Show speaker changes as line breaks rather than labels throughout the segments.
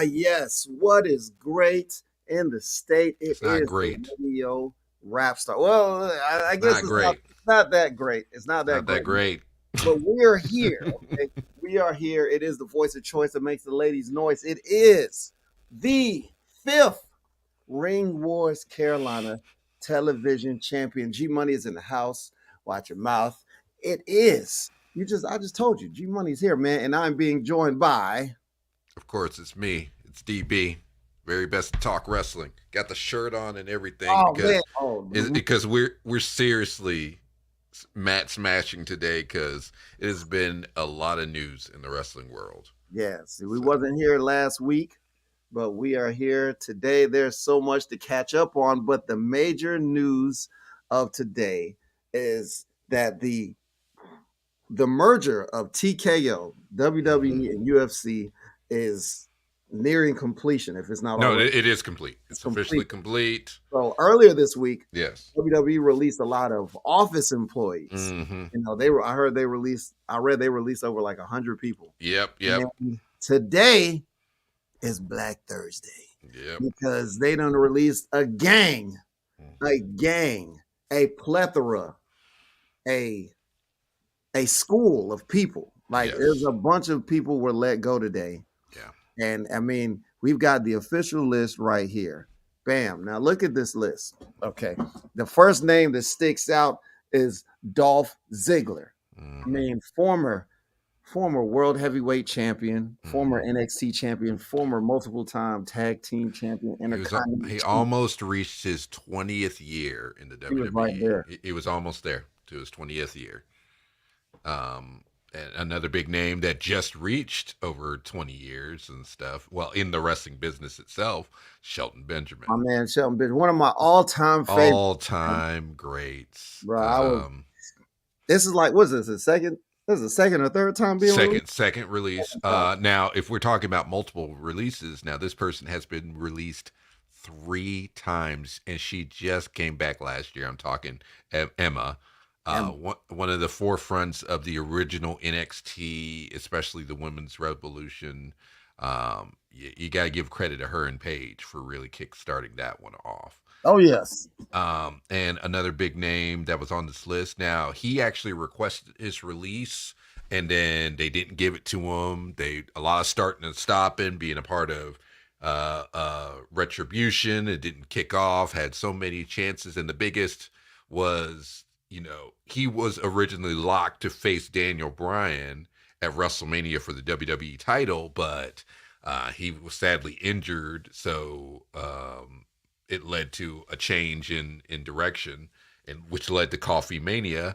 Yes. What is great in the state? It
It's not
is the
great.
radio rap star. Well, I
It's
guess
not
it's not
great.
it's not that great. It's not
It's
that
not that
great.
great.
But we are here. Okay? We are here. It is the voice of choice that makes the ladies noise. It is the fifth Ring Wars Carolina television champion. G Money is in the house. Watch your mouth. It is. I just told you, G Money's here, man, and I'm being joined by.
Of course, it's me. It's DB. Very best to talk wrestling. Got the shirt on and everything
Oh man.
because we're seriously mat smashing today because it has been a lot of news in the wrestling world.
Yes. We
So
wasn't here last week, but we are here today. There's so much to catch up on, but the major news of today is that the merger of TKO, WWE,
mhm.
and UFC is nearing completion. If it's not
No,
already,
it is complete.
it's
It's officially
complete.
complete.
So earlier this week,
Yes.
WWE released a lot of office employees.
Mm-hmm.
You know, they were. I heard they released. I read they released over like 100 people.
Yep. Yep.
And today is Black Thursday
Yep.
because they done released a gang, a plethora, a a school of people. Like there's
Yes.
a bunch of people were let go today.
Yeah.
And I mean, we've got the official list right here. Bam. Now look at this list. Okay. The first name that sticks out is Dolph Ziggler. I
Mm-hmm.
mean, former world heavyweight champion, former
Mm-hmm.
NXT champion, former multiple time tag team champion, intercontinental
He
champion.
almost reached his 20th year in the
He was right
WWE.
there.
He was almost there to his 20th year. And another big name that just reached over 20 years and stuff. Well, in the wrestling business itself, Shelton Benjamin,
My man Shelton Benjamin, one of my all-time favorites.
all time greats.
Bro, this is like, what's this? This is the second or third time being released?
Second release. Now, if we're talking about multiple releases, now this person has been released 3 times, and she just came back last year. I'm talking Emma. One of the forefronts of the original NXT, especially the Women's Revolution. You got to give credit to her and Paige for really kickstarting that one off.
Oh, yes.
And another big name that was on this list. Now, he actually requested his release, and then they didn't give it to him. A lot of starting and stopping, being a part of Retribution. It didn't kick off. Had so many chances, and the biggest was, he was originally locked to face Daniel Bryan at WrestleMania for the WWE title, but he was sadly injured, so it led to a change in direction, and which led to Coffee Mania,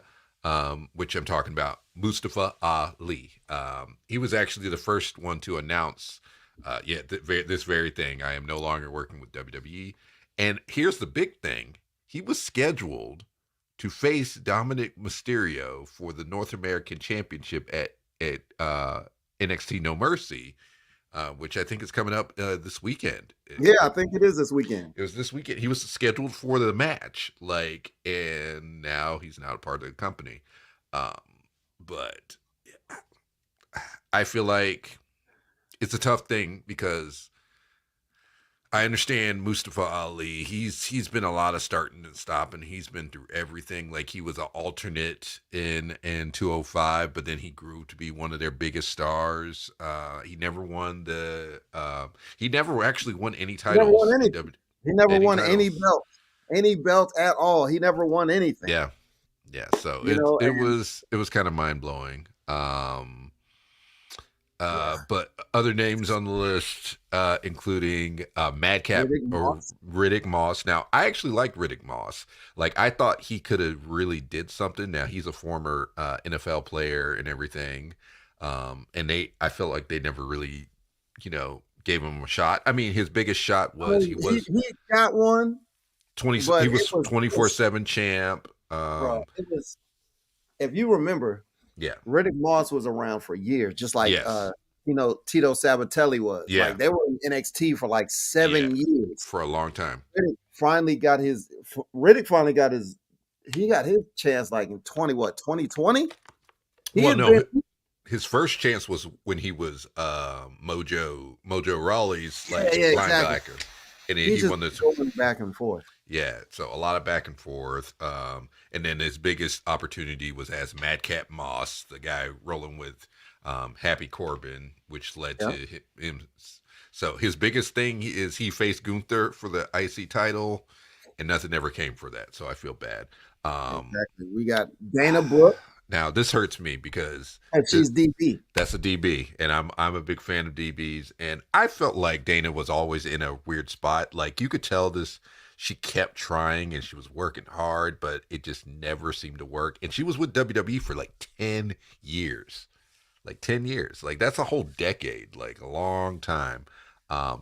which I'm talking about Mustafa Ali. He was actually the first one to announce, this very thing. I am no longer working with WWE. And here's the big thing: he was scheduled to face Dominic Mysterio for the North American Championship at NXT No Mercy, which I think is coming up this weekend.
Yeah, I think it is this weekend.
It was this weekend. He was scheduled for the match, and now he's not a part of the company. But I feel like it's a tough thing because I understand Mustafa Ali. He's been a lot of starting and stopping. He's been through everything. Like, he was an alternate in 205, but then he grew to be one of their biggest stars. He never won he never actually won any
He never won
titles in
anything. He never
any
won
titles.
any belt at all. He never won anything.
Yeah, yeah. So
You know,
it
and
was kind of mind blowing.
yeah,
But other names on the list, including Madcap
Riddick
or
Moss.
Riddick Moss. Now, I actually like Riddick Moss. Like, I thought he could have really did something. Now, he's a former NFL player and everything, and I felt like they never really, gave him a shot. I mean, his biggest shot
I
was
mean,
he was
he got one,
20.
but
He
it
was
was
24/7 champ.
bro. It was, if you remember,
Yeah.
Riddick Moss was around for years, just like
Yes.
Tito Sabatelli was.
Yeah.
Like they were in NXT for like
Yeah.
7 years.
For a long time.
Riddick finally got his chance like in 2020? He
Well,
had
no,
been
his first chance was when he was Mojo Rawley's
Yeah,
like
yeah, exactly.
linebacker, and then
He's
he
just
won this.
going back and forth.
Yeah, so a lot of back and forth. And then his biggest opportunity was as Madcap Moss, the guy rolling with Happy Corbin, which led
Yeah,
to him. So his biggest thing is he faced Gunther for the IC title, and nothing ever came for that. So I feel bad. Um,
exactly. We got Dana Brooke,
now this hurts me because
and
the,
she's DP.
that's a DB, and I'm a big fan of DBs. And I felt like Dana was always in a weird spot. Like you could tell this, she kept trying and she was working hard, but it just never seemed to work. And she was with WWE for like 10 years, like 10 years, like that's a whole decade, like a long time.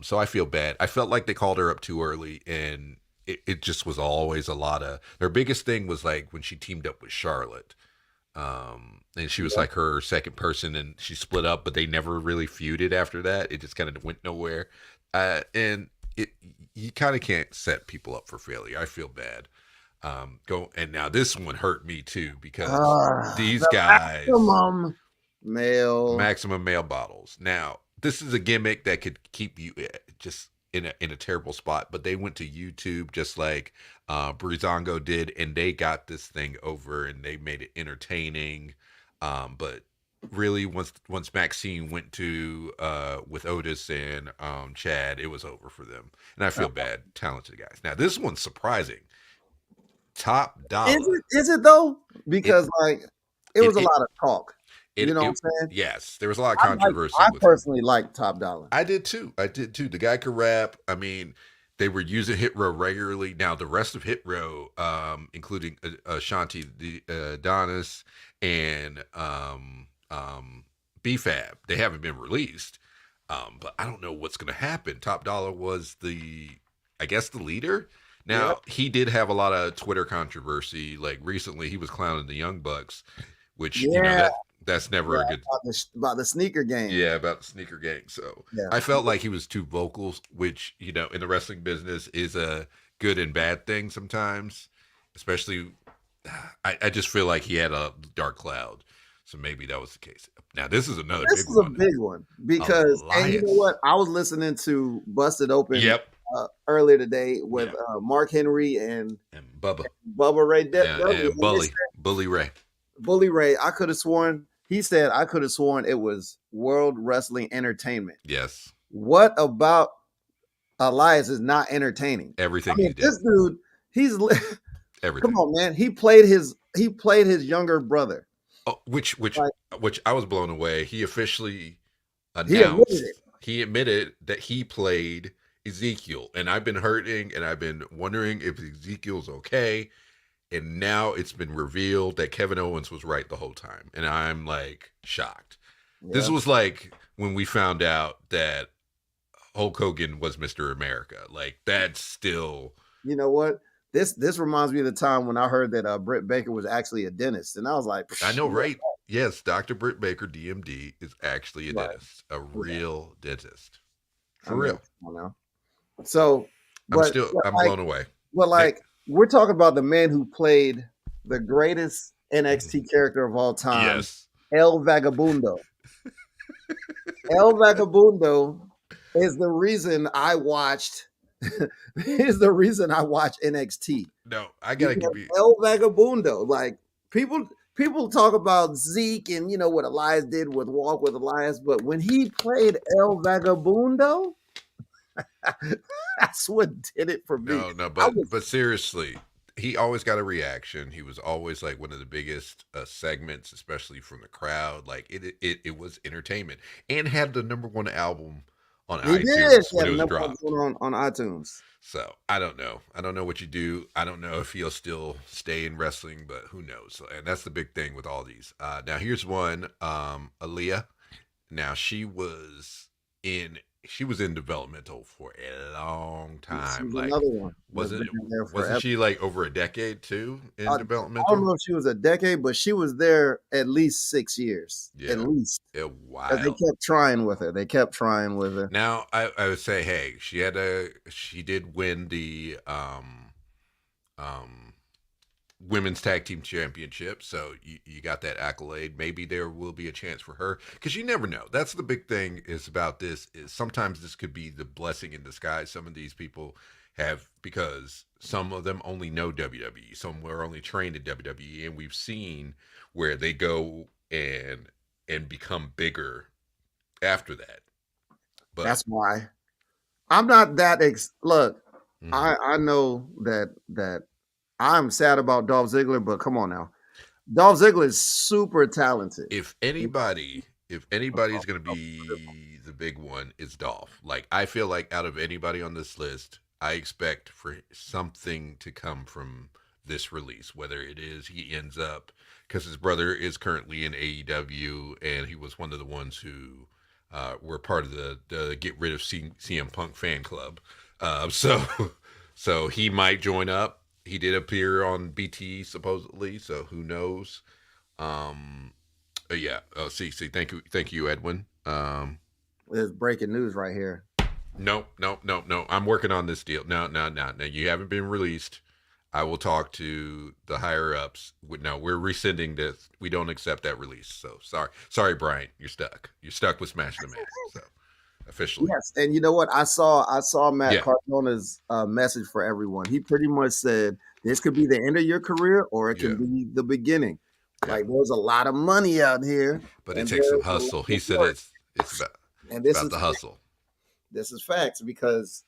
So I feel bad. I felt like they called her up too early, and it just was always a lot of their biggest thing was like when she teamed up with Charlotte, and she was
Yeah.
like her second person, and she split up, but they never really feuded after that. It just kind of went nowhere, and it you kind of can't set people up for failure. I feel bad. Go and now this one hurt me too because these
The
guys
maximum male.
maximum male bottles. Now this is a gimmick that could keep you just in a terrible spot, but they went to YouTube just like Breezango did, and they got this thing over and they made it entertaining. But really, once Maxine went to with Otis and Chad, it was over for them, and I feel bad. Talented guys. Now this one's surprising. Top Dollar.
Is it though?
It
Because like it
it
was a
it
lot of talk. You
it,
know what
it
I'm saying?
yes, there was a lot of controversy
I
with him.
personally like Top Dollar.
I did too. I did too. The guy could rap. I mean, they were using Hit Row regularly. Now the rest of Hit Row, including Ashanti, the Adonis, and BFAB, they haven't been released. But I don't know what's going to happen. Top Dollar was I guess, the leader.
Yep.
Now he did have a lot of Twitter controversy. Like recently, he was clowning the Young Bucks, which
Yeah.
that's never
Yeah,
a good.
about the sneaker game.
Yeah, about the sneaker gang. So
Yeah.
I felt like he was too vocal, which in the wrestling business is a good and bad thing sometimes. Especially, I just feel like he had a dark cloud, so maybe that was the case. Now this is another
This
big
is a
one.
big one because, and you know
Elias.
what? I was listening to Busted Open
Yep.
earlier today with
Yep.
Mark Henry and
And Bubba.
Bubba Ray
Yeah,
W.
and Bully Ray.
Bully Ray. I could have sworn he said I could have sworn it was World Wrestling Entertainment.
Yes.
What about Elias is not entertaining?
Everything
I mean,
he did.
this dude, he's
Everything.
come on, man. He played his younger brother.
Oh, which
Like,
I was blown away. He officially
he admitted
announced
it.
he admitted that he played Ezekiel, and I've been hurting and I've been wondering if Ezekiel's okay, and now it's been revealed that Kevin Owens was right the whole time, and I'm like shocked. This
Yeah.
was like when we found out that Hulk Hogan was Mr. America. Like that's still
You know what? This reminds me of the time when I heard that Britt Baker was actually a dentist, and I was like,
I know,
yeah,
right? Yes, Dr. Britt Baker, DMD, is actually a
right.
dentist, a real dentist.
I
For
mean,
real.
come on now. So,
I'm
but
blown away.
like we're talking about the man who played the greatest NXT character of all time,
Yes.
El Vagabundo. El Vagabundo is the reason I watched. Is the reason I watch NXT.
No, I gotta give you.
El Vagabundo. Like people talk about Zeke and you know what Elias did with Walk with Elias, but when he played El Vagabundo, that's what did it for me.
No,
I was
but seriously, he always got a reaction. He was always like one of the biggest segments, especially from the crowd. Like it was entertainment, and had the #1 album on
he did
iTunes when
have
it was
number
dropped.
one on iTunes.
So I don't know. I don't know what you do. I don't know if he'll still stay in wrestling, but who knows? And that's the big thing with all these. Now here's one. Aaliyah. Now she was in developmental for a long time.
She's
Like
another one.
wasn't
There
wasn't
forever.
she like over a decade too in
I don't
developmental?
know if she was a decade, but she was there at least 6 years.
Yeah.
At least.
Yeah,
'Cause they
wild.
kept trying with her. They kept trying with her.
Now I would say, hey, she did win the women's tag team championship, so you got that accolade. Maybe there will be a chance for her, because you never know. That's the big thing is about this, is sometimes this could be the blessing in disguise. Some of these people have, because some of them only know WWE, some were only trained in WWE, and we've seen where they go and become bigger after that. But
That's why I'm not that look.
mhm.
I know that I'm sad about Dolph Ziggler, but come on now, Dolph Ziggler is super talented.
if
You
anybody if anybody's gonna
know?
be the big one, it's Dolph. Like, I feel like out of anybody on this list, I expect for something to come from this release. Whether it is he ends up, because his brother is currently in AEW, and he was one of the ones who were part of the get rid of CM Punk fan club. So so he might join up. He did appear on BT supposedly, so who knows? Um, yeah. Oh, see. Thank you, Edwin.
There's breaking news right here.
No. I'm working on this deal. No. You haven't been released. I will talk to the higher ups. No, we're rescinding this. We don't accept that release. So sorry, Brian. You're stuck. You're stuck with Smash the Match. So officially,
Yes, and you know what? I saw Matt
yeah,
Cardona's message for everyone. He pretty much said this could be the end of your career, or it can
yeah,
be the beginning.
yeah.
Like there's a lot of money out here,
But it
and
takes some
there's a lot
hustle. He
of
said
work. And
it's
this
about
is
the hustle.
this is facts because,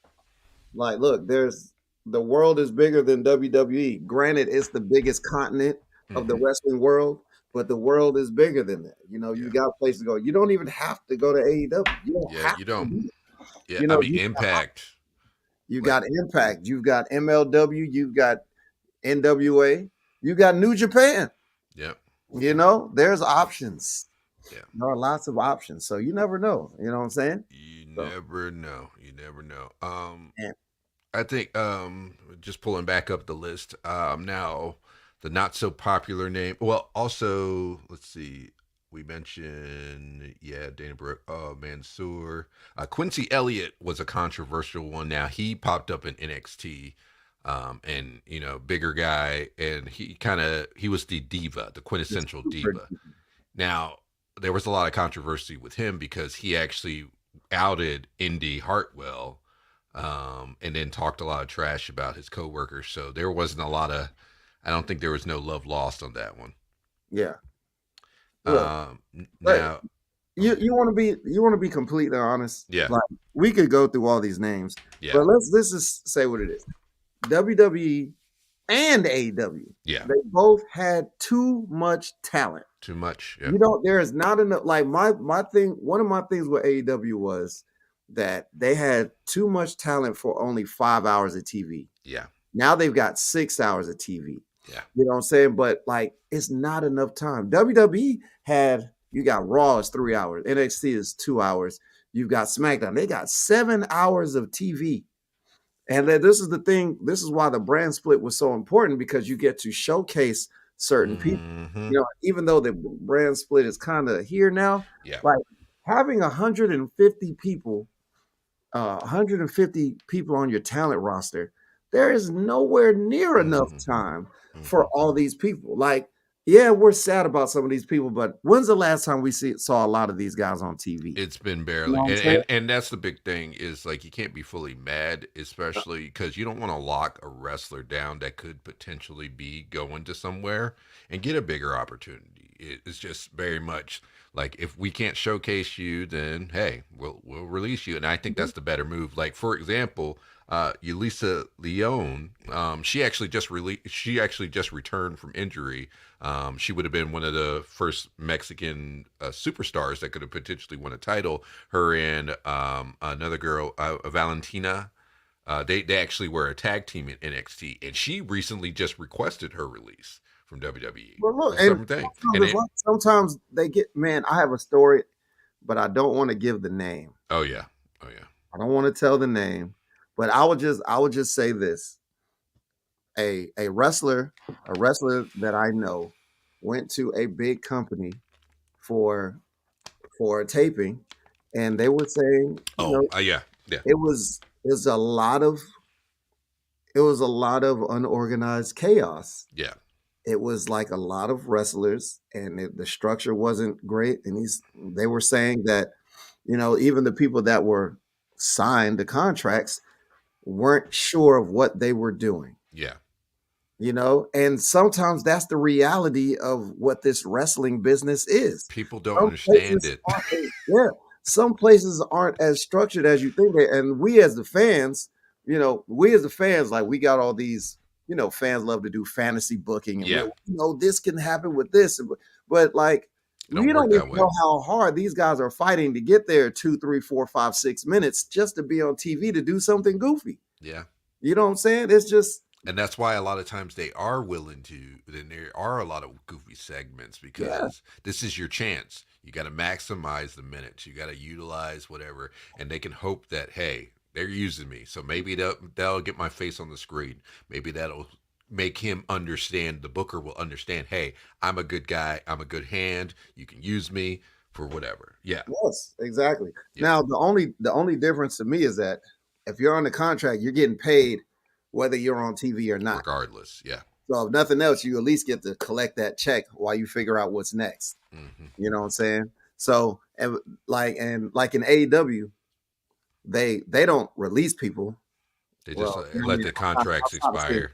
like, look, there's the world is bigger than WWE. Granted, it's the biggest continent of the
Hmm.
wrestling world, but the world is bigger than that. You know, you
Yeah,
got places to go. You don't even have to go to AEW. You don't
yeah.
have
You
to
don't.
be.
Yeah,
You
I
know,
mean, Impact.
you
Like,
got Impact, you've got MLW, you've got NWA, you got New Japan.
yeah,
You know, there's options.
yeah.
There are lots of options. So you never know. You know what I'm saying?
You
So
never know. You never know.
and
I think just pulling back up the list. Now the not so popular name. Well, also let's see. We mentioned, yeah, Dana Brooke, Mansoor, Quincy Elliott was a controversial one. Now he popped up in NXT, and bigger guy, and he was the diva, the
it's
quintessential
super
diva. Now there was a lot of controversy with him because he actually outed Indy Hartwell, and then talked a lot of trash about his coworkers. So there wasn't a lot of. I don't think there was no love lost on that one.
yeah. Look, but
Now,
you want to be completely honest.
yeah,
Like we could go through all these names,
yeah,
but let's just say what it is. WWE and AEW,
yeah,
they both had too much talent.
too much. Yeah,
You know, there is not enough. Like my thing, one of my things with AEW was that they had too much talent for only 5 hours of TV.
yeah,
Now they've got 6 hours of TV.
yeah.
You know what I'm saying? But like, it's not enough time. WWE had you got Raw is 3 hours, NXT is 2 hours. You've got SmackDown. They got 7 hours of TV. And then this is the thing. This is why the brand split was so important because you get to showcase certain people.
Hmm.
You know, even though the brand split is kind of here now,
Yeah.
like having 150 people, 150 people on your talent roster, there is nowhere near enough
Hmm.
time for
Hmm.
all these people. Like, yeah, we're sad about some of these people, but when's the last time we saw a lot of these guys on TV?
It's been
You know
barely,
what I'm
and,
saying?
and that's the big thing is, like, you can't be fully mad, especially because you don't want to lock a wrestler down that could potentially be going to somewhere and get a bigger opportunity. It's just very much like, if we can't showcase you, then hey, we'll release you, and I think
Mhm.
that's the better move. Like, for example, Elisa Leone, she actually just returned from injury. She would have been one of the first Mexican superstars that could have potentially won a title. Her and another girl, Valentina, they actually were a tag team in NXT, and she recently just requested her release from WWE.
Well, look,
The
and
same thing,
sometimes,
and
it's
it.
like, sometimes they get, man, I have a story, but I don't want to give the name.
Oh yeah, oh yeah,
I don't want to tell the name, but I would just say this. A wrestler that I know went to a big company for for a taping, and they were saying,
oh yeah, yeah,
it was a lot of unorganized chaos.
yeah.
it was like a lot of wrestlers, and the structure wasn't great. And they were saying that, even the people that were signed the contracts weren't sure of what they were doing.
Yeah.
And sometimes that's the reality of what this wrestling business is.
People don't
Some
understand
places
it.
yeah, some places aren't as structured as you think and we as the fans, like we got all these, fans love to do fantasy booking, and
Yeah.
this can happen with this, but like
It don't
we
work
don't
that
even
way.
know how hard these guys are fighting to get there 2, 3, 4, 5, 6 minutes just to be on TV to do something goofy.
Yeah.
You know what I'm saying? It's just
And that's why a lot of times they are willing to, then there are a lot of goofy segments
yeah.
because this is your chance. You got to maximize the minutes. You got to utilize whatever. And they can hope that, hey, they're using me. So maybe that'll get my face on the screen. Maybe that'll make him understand, the booker will understand, hey, I'm a good guy. I'm a good hand. You can use me for whatever. Yeah.
Yes, exactly.
Yeah.
Now the only difference to me is that if you're on the contract, you're getting paid whether you're on TV or not.
Regardless. Yeah.
So if nothing else, you at least get to collect that check while you figure out what's next.
Mm-hmm.
You know what I'm saying? So and like in AEW, they don't release people.
They just
Well,
let the contracts expire.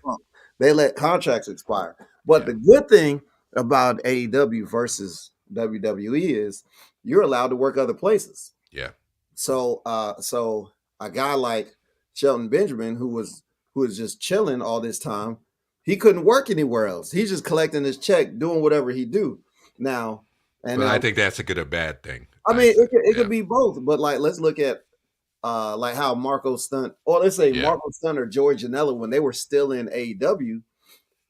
they let contracts expire. But
Yeah.
the good thing about AEW versus WWE is you're allowed to work other places.
Yeah.
So a guy like Shelton Benjamin, who was just chilling all this time, he couldn't work anywhere else. He's just collecting his check, doing whatever he do now. And
But I
now,
think that's a good or bad thing.
I mean, it
Yeah.
could be both. But like, let's look at like how Marco Stunt, or let's say
Yeah.
Marco Stunt or George Janela, when they were still in AEW,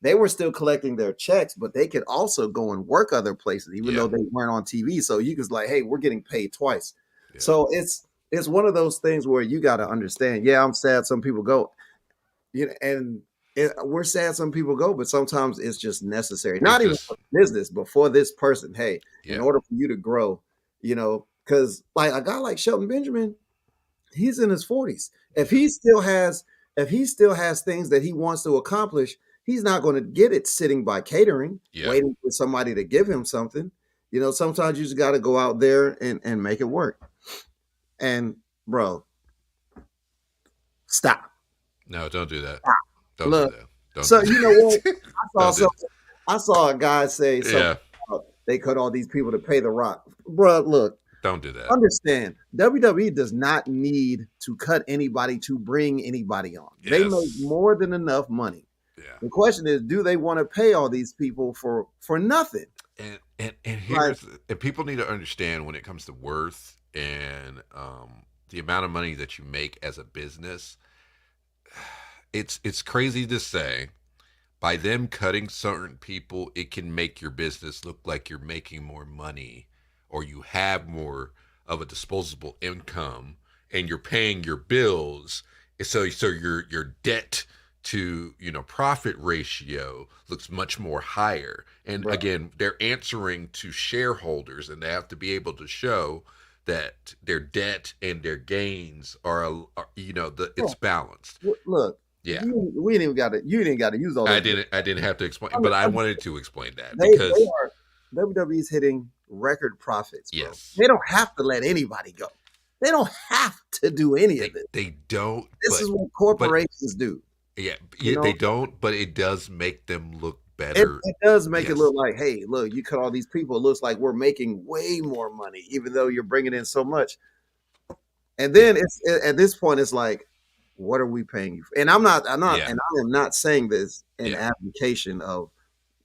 they were still collecting their checks, but they could also go and work other places, even
Yeah.
though they weren't on TV. So you was like, hey, we're getting paid twice.
Yeah.
So it's one of those things where you got to understand. Yeah, I'm sad some people go, and we're sad some people go, but sometimes it's just necessary. Not even for business, but for this person. Hey, in order for you to grow, because like a guy like Shelton Benjamin, he's in his 40s. If he still has things that he wants to accomplish, he's not going to get it sitting by catering, waiting for somebody to give him something. Sometimes you just got to go out there and make it work. And bro, stop.
No, don't do that.
Stop.
Don't
Look,
do that. Don't
so
do
you know what? I saw a guy say something about they cut all these people to pay The Rock. Bro, look.
Don't do that.
Understand, WWE does not need to cut anybody to bring anybody on.
Yes.
They make more than enough money.
Yeah.
The question is, do they want to pay all these people for nothing?
And here's and people need to understand when it comes to worth and the amount of money that you make as a business. It's crazy to say. By them cutting certain people, it can make your business look like you're making more money or you have more of a disposable income and you're paying your bills. So your debt to profit ratio looks much more higher. And again, they're answering to shareholders, and they have to be able to show that their debt and their gains are it's balanced.
Look,
yeah,
you didn't got to use all that.
I didn't have to explain, but I wanted to explain that because
WWE's hitting record profits, bro.
Yes.
They don't have to let anybody go. They don't have to do any of this.
They don't.
This is what corporations do.
Yeah, they don't, but it does make them look better.
It does make it look like, hey, look, you cut all these people. It looks like we're making way more money, even though you're bringing in so much. And then at this point, it's like, what are we paying you for? And and I am not saying this in abdication of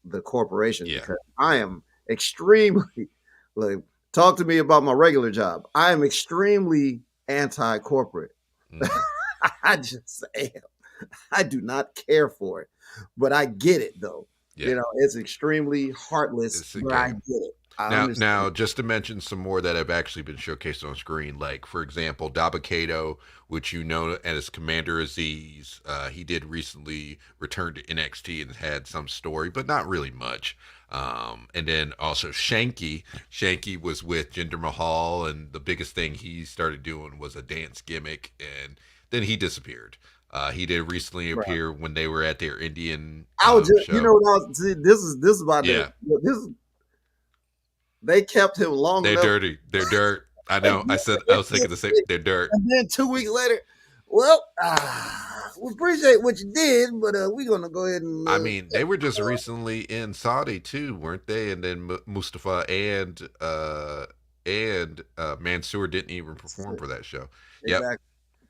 the corporation because I am extremely like, talk to me about my regular job. I am extremely anti-corporate. I just am. I do not care for it, but I get it though. It's extremely heartless, but I get it.
Now, just to mention some more that have actually been showcased on screen, like, for example, Dabba-Kato, which you know as Commander Aziz, he did recently return to NXT and had some story, but not really much. And then also Shanky. Shanky was with Jinder Mahal, and the biggest thing he started doing was a dance gimmick, and then he disappeared. He did recently
Right.
appear when they were at their Indian
I was just,
show.
see, this is about
Yeah,
they kept him long
they're
enough.
dirty. They're dirt. I know. I was thinking the same. They're dirt.
And then 2 weeks later, well, we appreciate what you did, but we're gonna go ahead and
I mean, they were just recently in Saudi too, weren't they? And then Mustafa and Mansoor didn't even perform for that show. Yep,
exactly.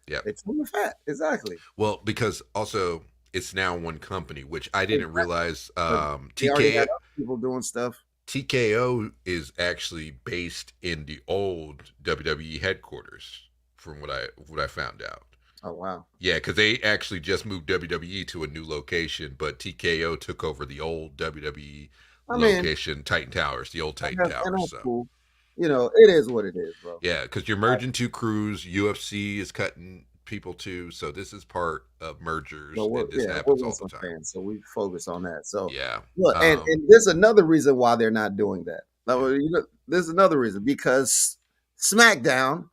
yep.
It's from the fat, exactly.
Well, because also it's now one company, which I didn't
Exactly.
realize.
But they already had other people doing stuff.
TKO is actually based in the old WWE headquarters, from what I found out.
Oh wow.
Yeah, because they actually just moved WWE to a new location, but TKO took over the old WWE
I mean,
location, Titan Towers, the old Titan
and
Towers.
that's
So
cool. It is what it is, bro.
yeah, because you're merging two crews. UFC is cutting people too, so this is part of
So
mergers,
we're
and this
we're
happens all the
wrestling
time.
fans, so we focus on that. So
Yeah.
look, and there's another reason why they're not doing that. Like,
Yeah.
there's another reason because SmackDown.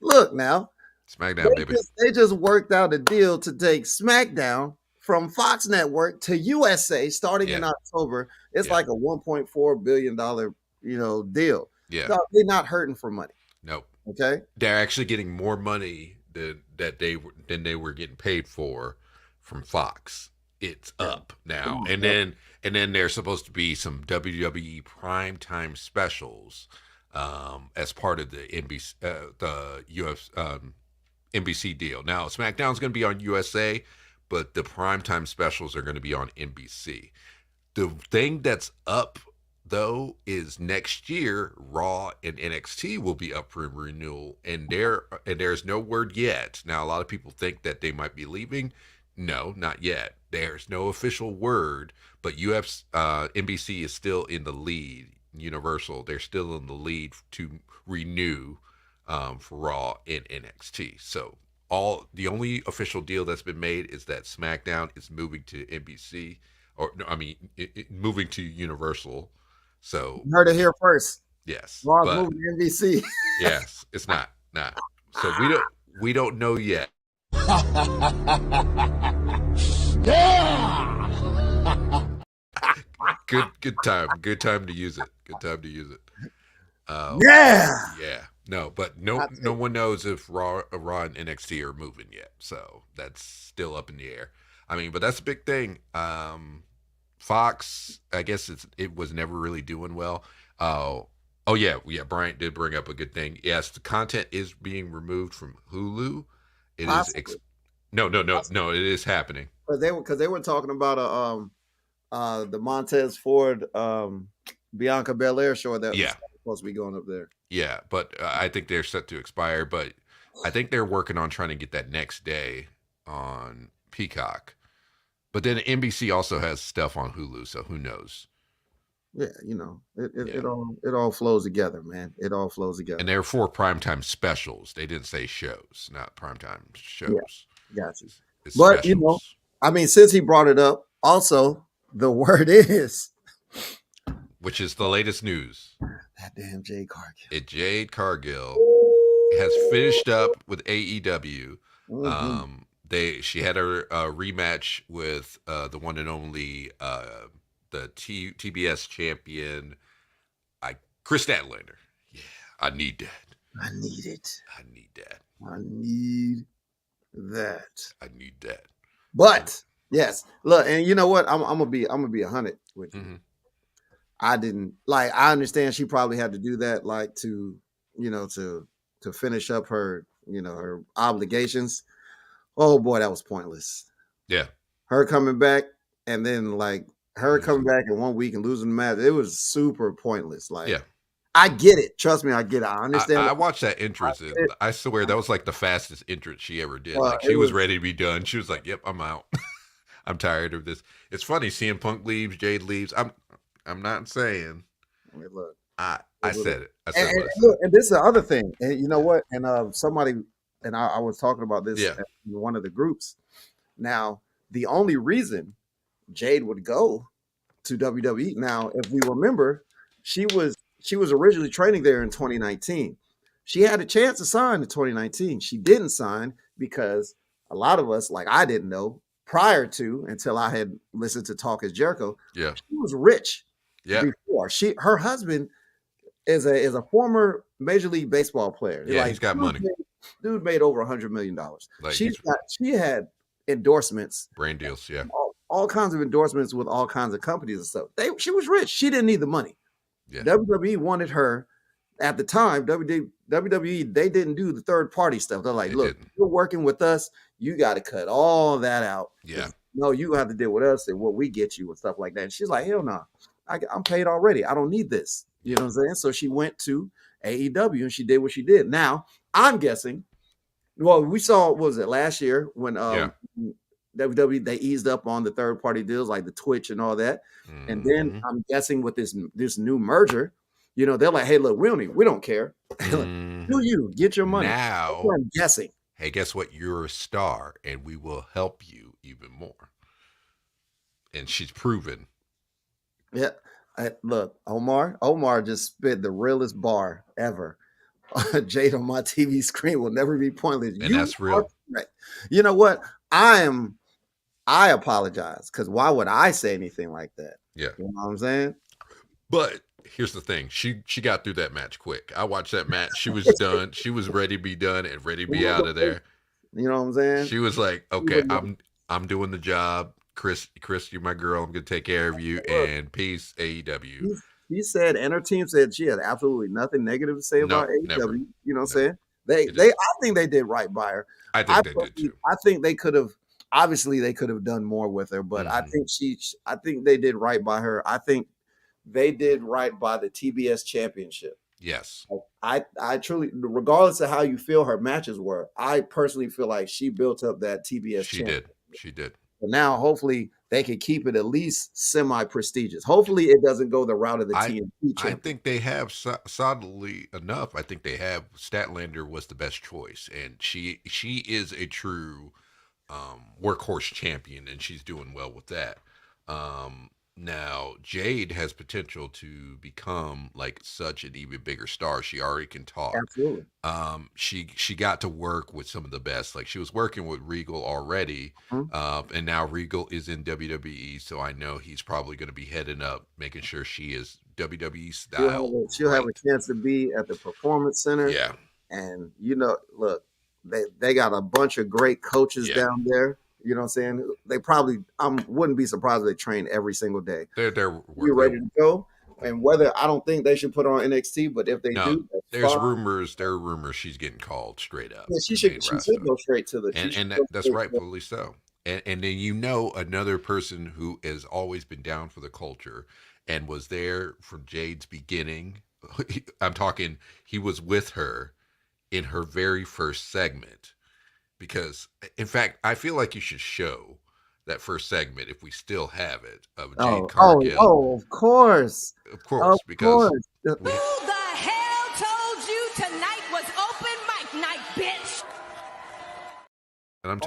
Look now,
SmackDown, baby.
they just worked out a deal to take SmackDown from Fox Network to USA starting in
Yeah.
October. It's
Yeah.
like a $1.4 billion deal.
Yeah.
No, they're not hurting for money.
Nope.
Okay.
They're actually getting more money than they were getting paid for from Fox. It's up now, and then there's supposed to be some WWE primetime specials as part of the NBC deal. Now SmackDown's going to be on USA, but the primetime specials are going to be on NBC. The thing that's up though is next year Raw and NXT will be up for renewal, and there's no word yet. Now a lot of people think that they might be leaving. No, not yet. There's no official word, but NBC is still in the lead. Universal, they're still in the lead to renew for Raw and NXT. So the only official deal that's been made is that SmackDown is moving to NBC, or no, I mean, moving to Universal. So
You heard it here first.
yes,
Raw's
but
moving to NBC.
yes, it's not. So we don't know yet.
Yeah!
Good time to use it. Good time to use it.
Yeah.
Yeah. No, but no one knows if Raw and NXT are moving yet. So that's still up in the air. I mean, but that's a big thing. Fox, I guess it was never really doing well. Oh yeah. Bryant did bring up a good thing. Yes, the content is being removed from Hulu. It is no. It is happening.
Because they were talking about the Montez Ford Bianca Belair show that was supposed to be going up there.
Yeah, but I think they're set to expire. But I think they're working on trying to get that next day on Peacock. But then NBC also has stuff on Hulu, so who knows?
Yeah, it all flows together, man. It all flows together.
And they're for primetime specials. They didn't say shows, not primetime shows.
Yeah, gotcha.
It's
But
specials.
I mean, since he brought it up, also the word is,
which is the latest news.
That damn Jade Cargill.
Jade Cargill has finished up with AEW.
Mm-hmm.
She had a rematch with the one and only the TBS champion, Chris Statlander. Yeah, I need that.
I need it.
I need that.
I need that.
I need that.
But yes, look, and you know what? I'm gonna be 100 with you.
Mm-hmm.
I understand she probably had to do that, like to finish up her her obligations. Oh boy, that was pointless.
Yeah,
her coming back and then coming back in 1 week and losing the match, it was super pointless.
Yeah.
I get it. Trust me, I get it. I understand.
I watched that entrance, and I swear that was like the fastest entrance she ever did. She was ready to be done. She was like, "Yep, I'm out. I'm tired of this." It's funny. CM Punk leaves, Jade leaves. I'm not saying.
I mean, look,
I said it. I
said
it.
And this is the other thing. And you know what? And somebody and I was talking about this in one of the groups. Now, the only reason Jade would go to WWE, now, if we remember, she was originally training there in 2019. She had a chance to sign in 2019. She didn't sign because a lot of us, like I didn't know prior to until I had listened to Talk is Jericho.
Yeah.
She was rich
Yeah.
before. Her husband is a former Major League Baseball player.
Yeah.
Like
He's got money.
dude made over $100 million.
Like
She had endorsements,
brand deals. Yeah.
all kinds of endorsements with all kinds of companies and stuff. She was rich. She didn't need the money.
Yeah.
WWE wanted her at the time. WWE, they didn't do the third party stuff. They're like, look, you're working with us, you got to cut all that out.
Yeah.
No, you have to deal with us and what we get you and stuff like that. And she's like, hell no, I'm paid already. I don't need this. You know what I'm saying? So she went to AEW and she did what she did. Now, I'm guessing, well, we saw, what was it, last year when WWE, they eased up on the third party deals like the Twitch and all that.
Mm-hmm.
And then I'm guessing with this new merger, you know, they're like, hey, look, we don't care.
Mm-hmm.
Do you get your money?
Now,
that's what I'm guessing.
Hey, guess what? You're a star and we will help you even more. And she's proven.
Yeah. Look, Omar just spit the realest bar ever. Jade on my TV screen will never be pointless.
And that's real.
Right. You know what? I apologize because why would I say anything like that?
Yeah.
You know what I'm saying?
But here's the thing. She got through that match quick. I watched that match. She was done. She was ready to be done and ready to be out of there.
You know what I'm saying?
She was like, okay, I'm doing the job. Chris, you're my girl. I'm gonna take care of you. And peace, AEW.
He said, and her team said she had absolutely nothing negative to say about AEW.
Never.
You know what I'm saying? I think they did right by her.
I think they did too.
I think they could have, obviously they could have done more with her, but I think they did right by her. I think they did right by the TBS championship.
Yes.
I truly, regardless of how you feel her matches were, I personally feel like she built up that TBS championship.
She did.
But now, hopefully, they can keep it at least semi-prestigious. Hopefully, it doesn't go the route of the TNT championship.
I think they have, solidly enough, I think they have. Statlander was the best choice, and she is a true workhorse champion, and she's doing well with that. Now, Jade has potential to become like such an even bigger star. She already can talk.
Absolutely.
She got to work with some of the best. Like she was working with Regal already, and now Regal is in WWE. So I know he's probably going to be heading up, making sure she is WWE style.
She'll have a chance to be at the Performance Center.
Yeah,
and you know, look, they got a bunch of great coaches down there. You know what I'm saying? They probably, wouldn't be surprised if they train every single day.
They're
ready to go. And whether, I don't think they should put her on NXT, but if they do,
there's rumors. There are rumors she's getting called straight up.
Yeah, she should go straight to the.
And that's rightfully so. And then another person who has always been down for the culture and was there from Jade's beginning. I'm talking. He was with her in her very first segment. Because, in fact, I feel like you should show that first segment if we still have it of Jade Cargill.
Oh, of course.
Because
who the hell told you tonight was open mic night, bitch?
And I'm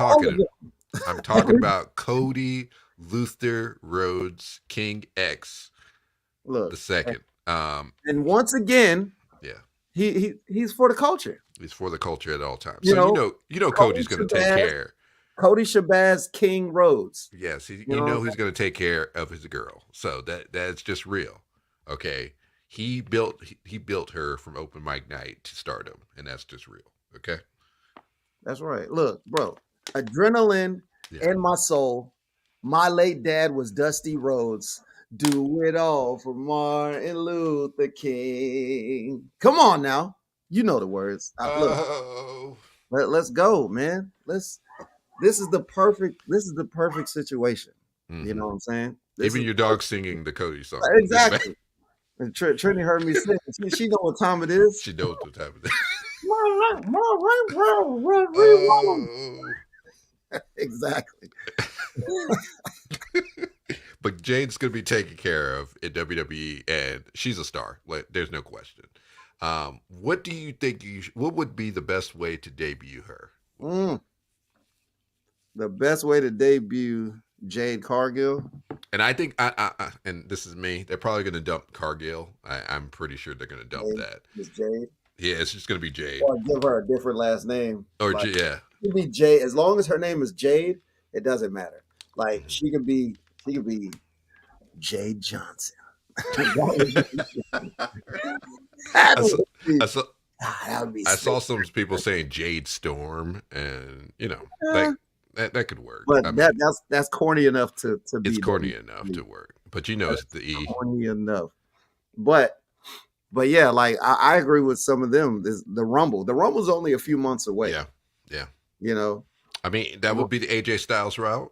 talking about Cody Luther Rhodes King X.
Look,
the second.
And once again, he's for the culture.
He's for the culture at all times. You know Cody's going to take care.
Cody Shabazz King Rhodes.
Yes, you know he's going to take care of his girl. So that's just real. Okay, he built her from open mic night to stardom, and that's just real. Okay,
that's right. Look, bro, adrenaline in my soul. My late dad was Dusty Rhodes. Do it all for Martin Luther King. Come on now. You know the words. Let's go, man. This is the perfect situation. Mm-hmm. You know what I'm saying?
Even your dog singing the Cody song.
Exactly. And Trini heard me sing. She know what time it is.
She knows what time it
is. Exactly.
But Jade's going to be taken care of in WWE, and she's a star. There's no question. What do you think what would be the best way to debut her?
The best way to debut Jade Cargill?
And I think, and this is me, they're probably going to dump Cargill. I'm pretty sure they're going to dump that.
It's Jade?
Yeah, it's just going to be Jade.
Or give her a different last name.
Or,
She could be Jade. As long as her name is Jade, it doesn't matter. Like she could be Jade Johnson. That
I saw,
would be,
I saw,
that would be
I
sick.
saw some people saying Jade Storm, and
Uh,
that could work.
but
I mean,
that's corny enough to
it's
be
corny enough to work, but it's the E.
corny enough. But yeah, like I agree with some of them. The Rumble. The Rumble's only a few months away.
Yeah, yeah.
You know.
I mean, that would be the AJ Styles route.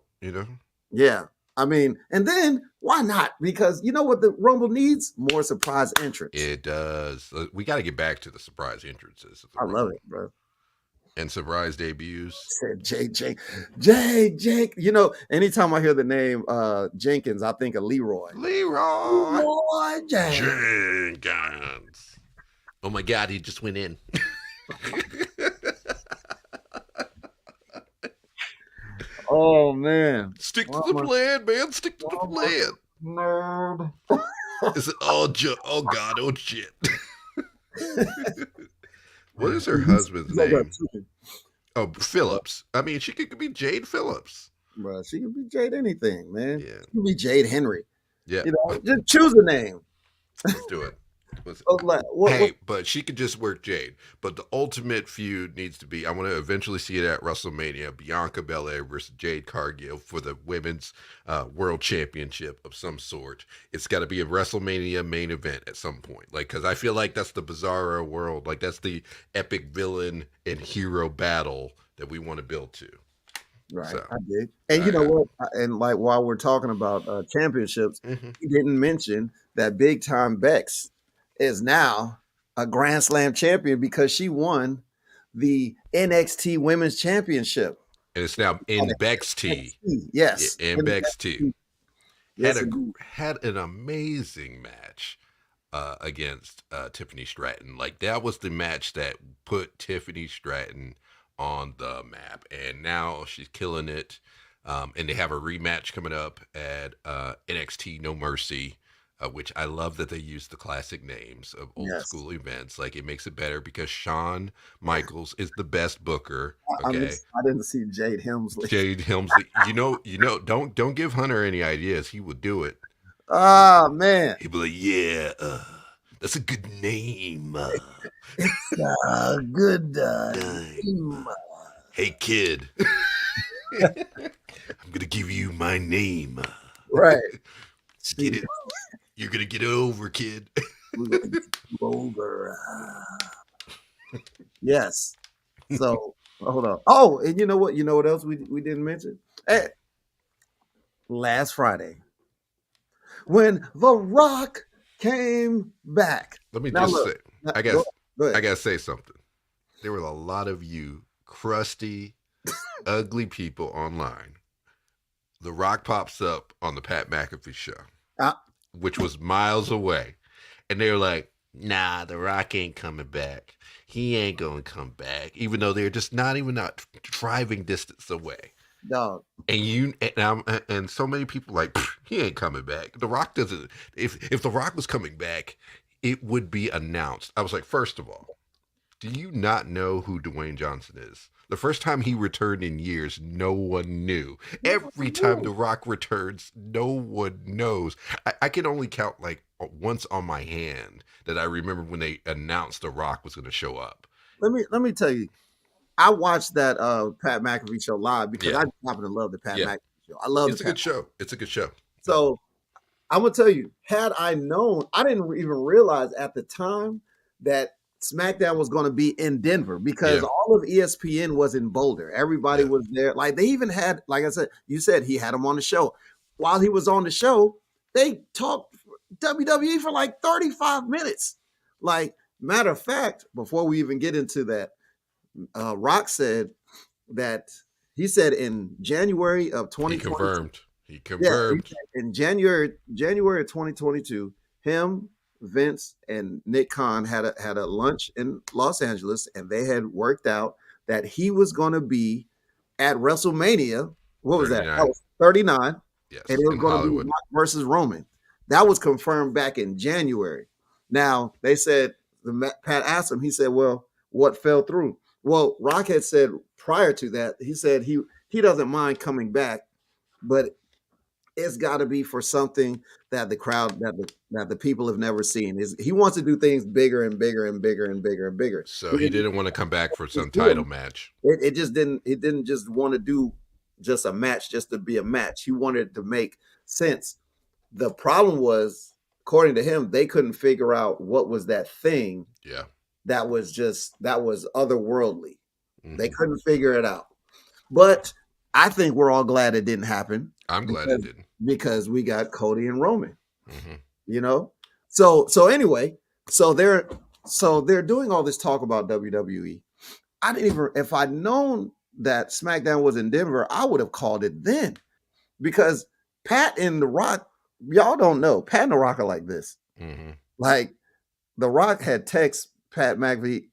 Yeah. I mean, and then why not? Because you know what the Rumble needs? More surprise entrants.
It does. We got to get back to the surprise entrances. Of the
I love
Rumble.
it, bro.
And surprise debuts.
Said Jake. You know, anytime I hear the name Jenkins, I think of Leroy.
Leroy
Jenkins.
Jenkins. Oh my God, he just went in.
Oh man.
Stick to the plan, man. Stick to the plan.
Nerd.
Is it oh God, oh shit. What is her husband's name? Oh, Phillips. I mean, she could be Jade Phillips.
Bro, she could be Jade anything, man.
Yeah.
She could be Jade Henry.
Yeah.
You know, just choose a name.
Let's do it. But she could just work Jade. But the ultimate feud needs to be, I want to eventually see it at WrestleMania, Bianca Belair versus Jade Cargill for the women's world championship of some sort. It's got to be a WrestleMania main event at some point. Like, because I feel like that's the Bizarro world. Like, that's the epic villain and hero battle that we want to build to.
Right,
So,
I did. And you know what? And like while we're talking about championships, he didn't mention that Big Time Bex is now a Grand Slam champion because she won the NXT Women's Championship.
And it's now in NXT.
Yes.
In NXT.
Yes,
had an amazing match against Tiffany Stratton. Like, that was the match that put Tiffany Stratton on the map, and now she's killing it. And they have a rematch coming up at NXT No Mercy, which I love that they use the classic names of old school events. Like, it makes it better because Shawn Michaels is the best booker. Okay,
I didn't see Jade Helmsley.
You know, don't give Hunter any ideas. He would do it.
Oh man,
he'd be like, yeah, that's a good name.
It's a good name.
Hey, kid. I'm going to give you my name.
Right.
Get it. You're going to get over, kid.
We're going to get over. Yes. So, hold on. Oh, and you know what? You know what else we didn't mention? Hey, last Friday, when The Rock came back.
Let me just say, I gotta say something. There were a lot of you crusty, ugly people online. The Rock pops up on the Pat McAfee show, which was miles away, and they were like, "Nah, The Rock ain't coming back. He ain't gonna come back," even though they're just not even driving distance away.
Dog.
And so many people like, he ain't coming back. The Rock doesn't. If The Rock was coming back, it would be announced. I was like, first of all, do you not know who Dwayne Johnson is? The first time he returned in years, no one knew. Every time The Rock returns, no one knows. I can only count like once on my hand that I remember when they announced The Rock was going to show up.
Let me tell you, I watched that Pat McAfee show live because I happen to love the Pat McAfee show. I love it.
It's a good show. It's a good show.
So I'm gonna tell you, had I known, I didn't even realize at the time that SmackDown was going to be in Denver because all of ESPN was in Boulder. Everybody was there. Like, they even had, like I said, you said he had him on the show. While he was on the show, they talked WWE for like 35 minutes. Like, matter of fact, before we even get into that, Rock said that he said in January of 2020.
He confirmed.
In January of 2022, him, Vince, and Nick Khan had a lunch in Los Angeles, and they had worked out that he was going to be at WrestleMania. What was 39. That was 39.
Yes,
and it was going to be Rock versus Roman. That was confirmed back in January. Now, they said, Pat asked him, he said, well, what fell through? Well, Rock had said prior to that, he said he doesn't mind coming back, but it's got to be for something that the crowd that the people have never seen. Is he wants to do things bigger and bigger and bigger and bigger and bigger.
So he didn't want to come back for some
Just do
title
it.
match.
It just didn't. It didn't just want to do just a match just to be a match. He wanted to make sense. The problem was, according to him, they couldn't figure out what was that thing
Yeah.
that was otherworldly. They
Mhm.
couldn't figure it out. But I think we're all glad it didn't happen
I'm glad it didn't.
because we got Cody and Roman.
Mhm.
You know, so anyway, so they're doing all this talk about WWE. I didn't even, if I'd known that SmackDown was in Denver, I would have called it then, because Pat and The Rock, y'all don't know, Pat and The Rock are like this.
Mhm.
Like, The Rock had text Pat McAfee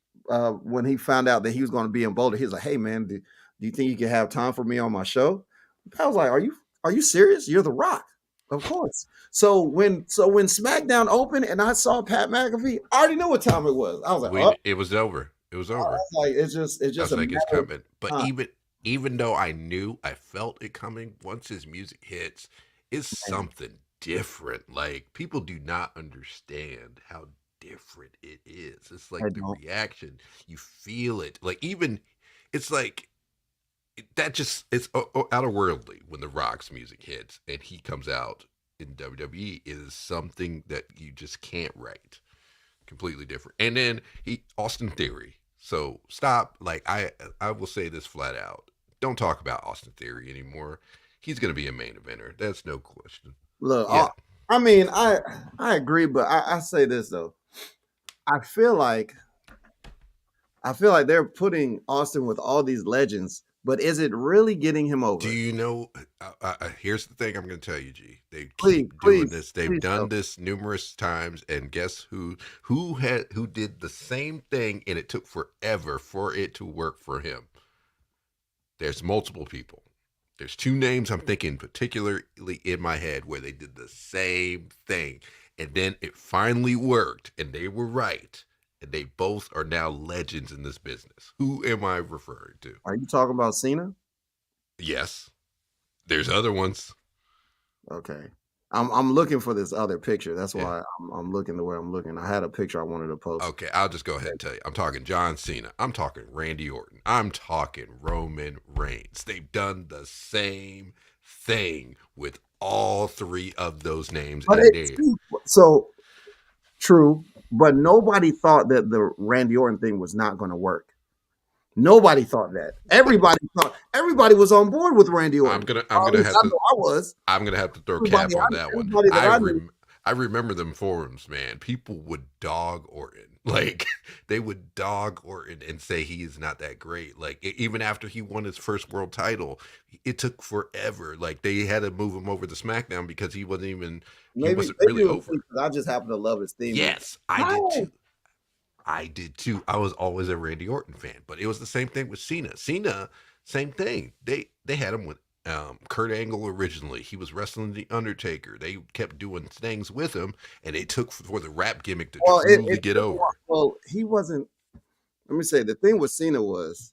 when he found out that he was going to be in Boulder. He was like, "Hey man, do you think you can have time for me on my show?" I was like, "Are you serious? You're The Rock." Of course. So when SmackDown opened and I saw Pat McAfee, I already knew what time it was. I was like, "Oh,"
It was over. It was
I
over.
was like, it's
I
just
was
a
like, it's
matter of
coming. But
time.
even though I knew, I felt it coming. Once his music hits, it's something different. Like, people do not understand how different it is. It's
I
like the
don't.
reaction, you feel it. Like, even it's like that. Just it's outerworldly when The Rock's music hits and he comes out in WWE. It is something that you just can't write. Completely different. And then Austin Theory. So stop. Like, I will say this flat out. Don't talk about Austin Theory anymore. He's going to be a main eventer. That's no question.
Look,
Yeah.
I mean, I agree, but I say this though. I feel like they're putting Austin with all these legends, but is it really getting him over?
Do you know? Here's the thing I'm going to tell you, G. They
Please,
keep doing
please,
this. They've
please
done
tell.
this numerous times, and guess who did the same thing, and it took forever for it to work for him. There's multiple people. There's two names I'm thinking particularly in my head where they did the same thing, and then it finally worked, and they were right, and they both are now legends in this business. Who am I referring to?
Are you talking about Cena?
Yes, there's other ones.
Okay. I'm looking for this other picture. That's
Yeah.
why I'm looking the way I'm looking. I had a picture I wanted to post.
Okay, I'll just go ahead and tell you. I'm talking John Cena. I'm talking Randy Orton. I'm talking Roman Reigns. They've done the same thing with all three of those names.
But
And
it's so true, but nobody thought that the Randy Orton thing was not going to work. Nobody thought that. Everybody was on board with Randy Orton.
I'm gonna
Or at least
have
I
to
know I was.
I'm gonna have to throw
Everybody
cap on that one.
everybody that I knew.
I remember them forums, man. People would dog Orton. Like, they would dog Orton and say he is not that great. Like, even after he won his first world title, it took forever. Like, they had to move him over to SmackDown because he wasn't
Maybe
really
it was
over.
because I just happen to love his theme.
Yes, I did too. I was always a Randy Orton fan, but it was the same thing with Cena. Cena, same thing. They had him with Kurt Angle originally. He was wrestling the Undertaker. They kept doing things with him, and it took for the rap gimmick to truly get over.
Well, he wasn't. Let me say the thing with Cena was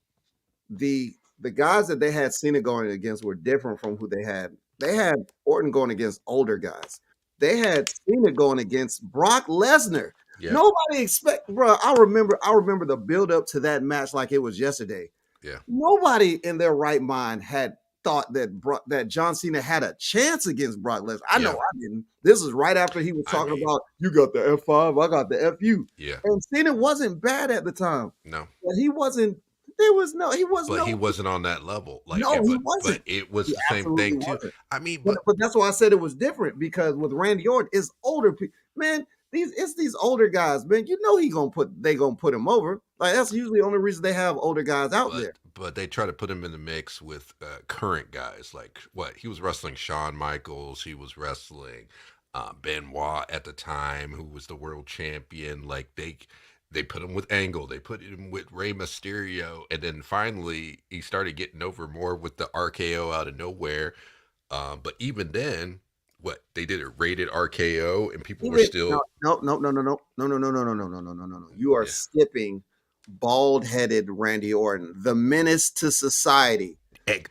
the guys that they had Cena going against were different from who they had. They had Orton going against older guys. They had Cena going against Brock Lesnar.
Yeah.
Nobody bro. I remember the build up to that match like it was yesterday.
Yeah.
Nobody in their right mind had thought that John Cena had a chance against Brock Lesnar. I know I didn't. This is right after he was talking about, you got the F5, I got the FU.
Yeah.
And Cena wasn't bad at the time.
No.
But he wasn't.
He wasn't on that level. Like,
no, he wasn't.
But it was the same thing too.
Wasn't.
I mean,
but that's why I said it was different, because with Randy Orton, it's older people. Man, it's these older guys, man. You know they gonna put him over. Like, that's usually the only reason they have older guys out there.
But they try to put him in the mix with current guys. Like, he was wrestling Shawn Michaels. He was wrestling Benoit at the time, who was the world champion. Like, they put him with Angle. They put him with Rey Mysterio. And then finally, he started getting over more with the RKO out of nowhere. But even then, they did a rated RKO, and people were still
no. You are skipping bald-headed Randy Orton, the menace to society.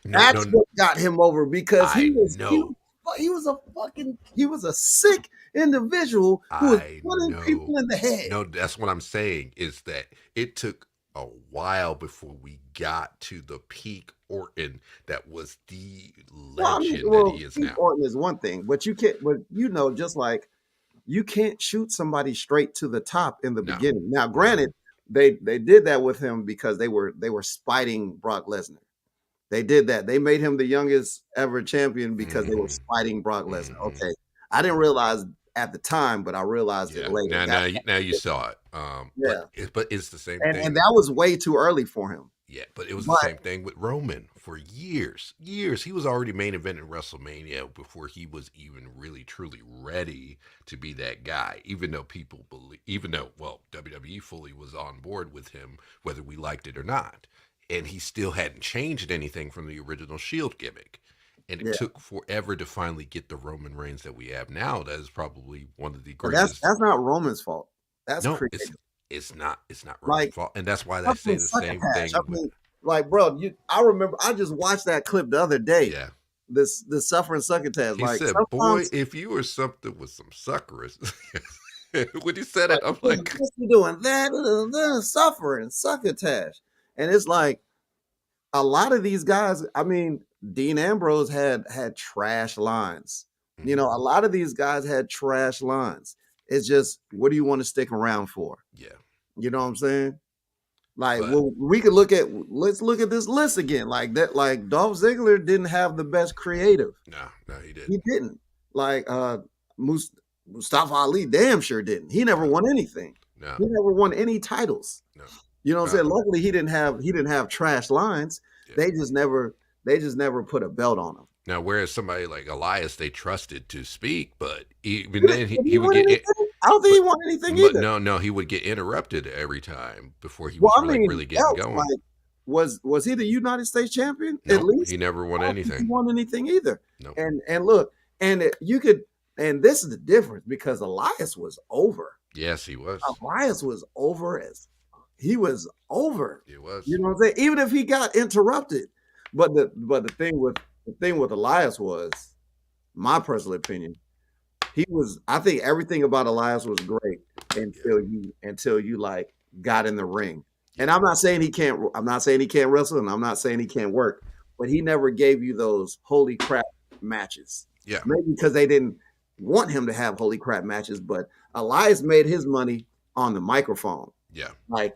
No,
That's
no,
what got him over because
I know.
he was a sick individual who was
I
putting
know.
people in the head.
No, that's what I'm saying is that it took a while before we got to the peak Orton that was the legend that he is
Pete
now.
Orton is one thing, but you can't. But just like you can't shoot somebody straight to the top in the
No,
beginning. Now,
no.
granted, they did that with him because they were spiting Brock Lesnar. They did that. They made him the youngest ever champion because they were
Mhm,
spiting Brock Lesnar.
mhm,
Okay, I didn't
mhm.
realize at the time, but I realized it
Yeah.
later.
Now you saw it.
Yeah,
But it's the same
and
thing.
that was way too early for him.
Yeah, but it was the
But
same thing with Roman for years. Years. He was already main event in WrestleMania before he was even really truly ready to be that guy. Even though, well, WWE fully was on board with him, whether we liked it or not. And he still hadn't changed anything from the original Shield gimmick. And it
yeah,
took forever to finally get the Roman Reigns that we have now. That is probably one of the
but
greatest.
that's not Roman's fault. That's
No,
creative.
it's not Roman's
Like
fault. And that's why I say
fucking
the same
succotash. I
thing with
mean, like, bro, I remember I just watched that clip the other day.
yeah.
This suffering succotash.
He
Like
said, "Boy,
sometimes
if you were something with some suckers." When he said it,
like
I'm like,
what's he doing? That suffering succotash. And it's like a lot of these guys, I mean, Dean Ambrose had trash lines. You
mhm,
know, a lot of these guys had trash lines. It's just, what do you want to stick around for?
yeah,
You know what I'm saying? Like,
but
well, let's look at this list again. Like that, like Dolph Ziggler didn't have the best creative.
no, he
He
didn't.
didn't. Like Mustafa Ali damn sure didn't. He never
No,
won anything.
no,
He never won any titles.
no.
You know what I'm saying?
Um,
Luckily, he didn't have trash lines.
yeah.
They just never put a belt on him.
Now, whereas somebody like Elias, they trusted to speak, but even
Did
then
he
he would
win
get it.
anything? I don't think he
But
won anything either.
no, he would get interrupted every time before he
Well,
was
I
like
mean,
really getting
belts,
going.
like was he the United States champion at
No, he
least?
never won
I don't think he
anything.
won anything either.
No,
And look, you could, and this is the difference because Elias was over.
yes, he was.
Elias was over as he was over.
He was.
You know what I'm saying? Even if he got interrupted. But the thing with Elias was, my personal opinion, I think everything about Elias was great until you like got in the ring. And I'm not saying he can't wrestle, and I'm not saying he can't work, but he never gave you those holy crap matches.
Yeah,
Maybe because they didn't want him to have holy crap matches, but Elias made his money on the microphone.
yeah.
Like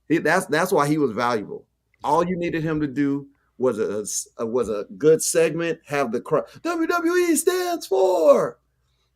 that's why he was valuable. All you needed him to do was a good segment, have the crowd WWE stands for.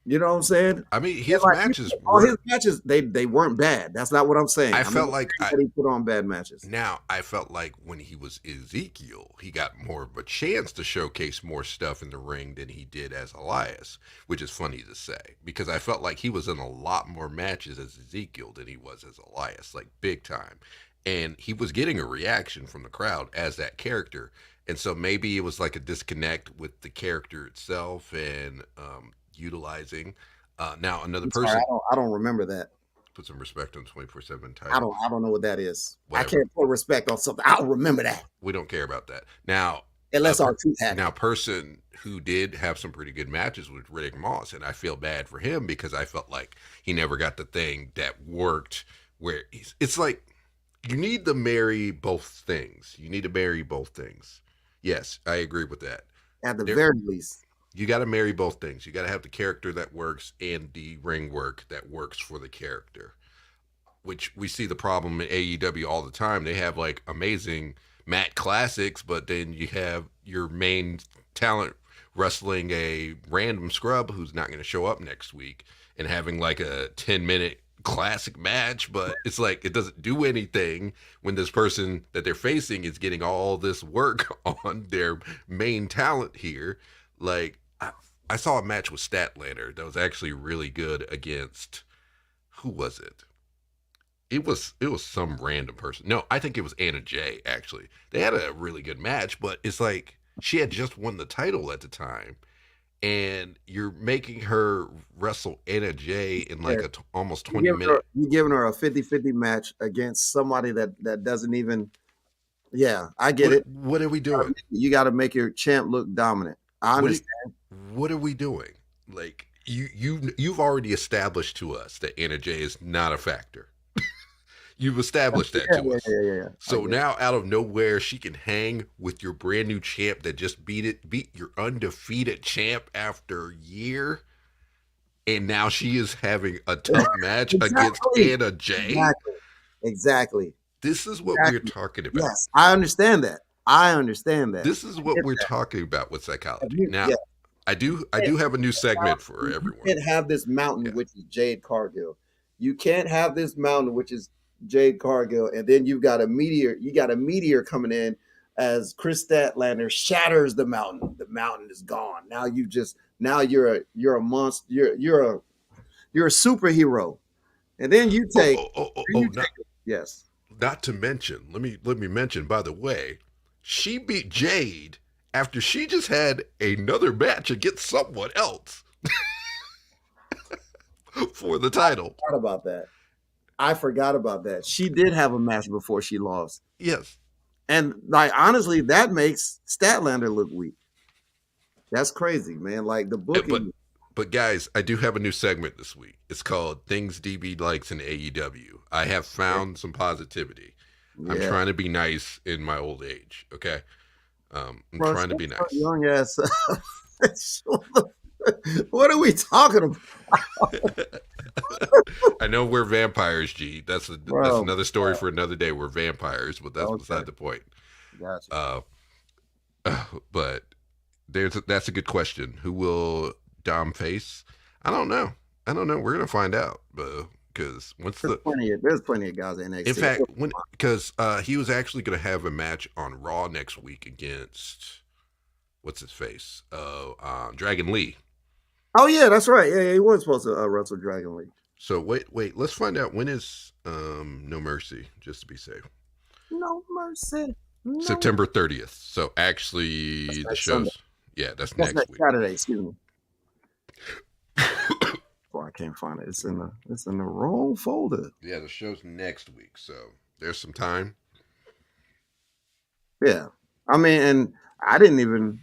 You know what I'm saying?
I mean,
And
his
like
matches
all his
were.
matches, they weren't bad. That's not what I'm saying.
I
I'm
felt
not
like
saying that he put on bad matches.
now I felt like when he was Ezekiel, he got more of a chance to showcase more stuff in the ring than he did as Elias, which is funny to say because I felt like he was in a lot more matches as Ezekiel than he was as Elias, like big time. And he was getting a reaction from the crowd as that character. And so maybe it was like a disconnect with the character itself and utilizing. Now another
I'm sorry,
person
I don't remember that.
put some respect on 24/7 title.
I don't know what that is. I
Whatever.
can't put respect on something. I'll remember that.
We don't care about that. Now,
Unless our truth had it.
person who did have some pretty good matches was Riddick Moss, and I feel bad for him because I felt like he never got the thing that worked. Where it's like you need to marry both things. You need to marry both things. Yes, I agree with that.
At the
There,
very least.
you got to marry both things. You got to have the character that works and the ring work that works for the character. Which we see the problem in AEW all the time. They have like amazing mat classics, but then you have your main talent wrestling a random scrub who's not going to show up next week and having like a 10-minute classic match, but it's like it doesn't do anything when this person that they're facing is getting all this work on their main talent here. Like I saw a match with Statlander that was actually really good against who was it? It was some random person. No, I think it was Anna Jay actually. They had a really good match, but it's like she had just won the title at the time and you're making her wrestle Anna Jay in like a almost 20
You're
minute.
giving her a 50-50 match against somebody that doesn't even. Yeah, I get it.
What are we doing?
You got to make your champ look dominant. I understand.
What are we doing? Like you've already established to us that Anna Jay is not a factor. You've established that to us.
Yeah.
So now out of nowhere, she can hang with your brand new champ that just beat your undefeated champ after a year. And now she is having a tough match against Anna Jay.
Exactly.
This is what we're talking about.
Yes, I understand that.
This is what we're talking about with psychology. Now, I do have a new segment for everyone.
You can't have this mountain, which is Jade Cargill. You can't have this mountain, which is Jade Cargill, and then you've got a meteor. You got a meteor coming in as Chris Statlander shatters the mountain. The mountain is gone. Now you're a monster. You're a superhero, and then you take. Yes.
Not to mention, let me mention. By the way, she beat Jade after she just had another match against someone else for the title.
I forgot about that. She did have a match before she lost.
Yes.
And like honestly, that makes Statlander look weak. That's crazy, man. Like the booking.
But guys, I do have a new segment this week. It's called Things DB Likes in AEW. I have found some positivity. Yeah. I'm trying to be nice in my old age. Okay. I'm trying to be nice.
Young ass. What are we talking about?
I know we're vampires, G. That's another story for another day. We're vampires, but that's beside the point.
Gotcha.
But that's a good question. Who will Dom face? I don't know. We're gonna find out, because
there's plenty of guys in NXT.
In fact, because he was actually gonna have a match on Raw next week against what's his face, Dragon Lee.
Oh yeah, that's right. Yeah, he was supposed to wrestle Dragon Lee.
So wait, let's find out when is No Mercy, just to be safe.
No Mercy. No.
September 30th. So actually, the show's that's next week.
Saturday. Excuse me. I can't find it. It's in the wrong folder.
Yeah, the show's next week, so there's some time.
Yeah, I mean, and I didn't even.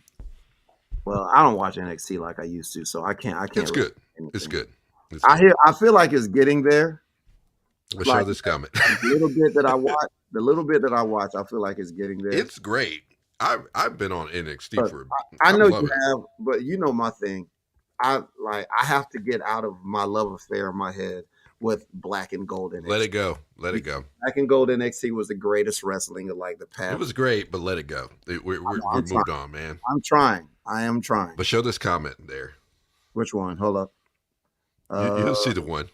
Well, I don't watch NXT like I used to, so I can't.
It's good. It's good.
I feel like it's getting there.
We'll show this comment.
The little bit that I watch, I feel like it's getting there.
It's great. I've been on NXT for.
I know you have, but you know my thing. I have to get out of my love affair in my head with Black and Gold NXT.
Let it go.
Black and Gold NXT was the greatest wrestling of like the past.
It was great, but let it go. We're moved on, man.
I'm trying. I am trying.
But show this comment there.
Which one? Hold up.
You'll see the one.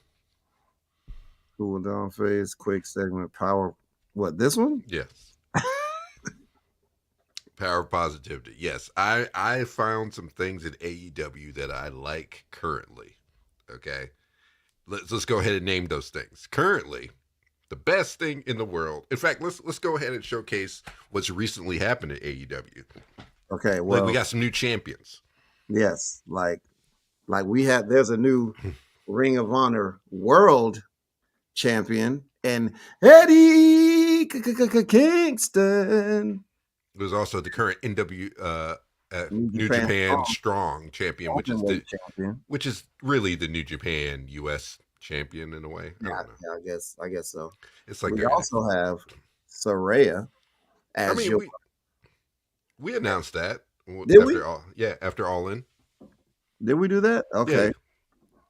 Cool down phase, quick segment, power. What, this one?
Yes. Power of positivity. Yes, I found some things in AEW that I like currently. Okay, let's go ahead and name those things. Currently, the best thing in the world. In fact, let's go ahead and showcase what's recently happened at AEW.
Okay, well,
we got some new champions.
Yes, like there's a new Ring of Honor World Champion and Eddie Kingston.
There's also the current New Japan Strong champion, which is really the New Japan US champion in a way.
I guess so.
It's like
we also have Saraya as
we announced that.
Did we?
After All In.
Did we do that? Okay. Yeah.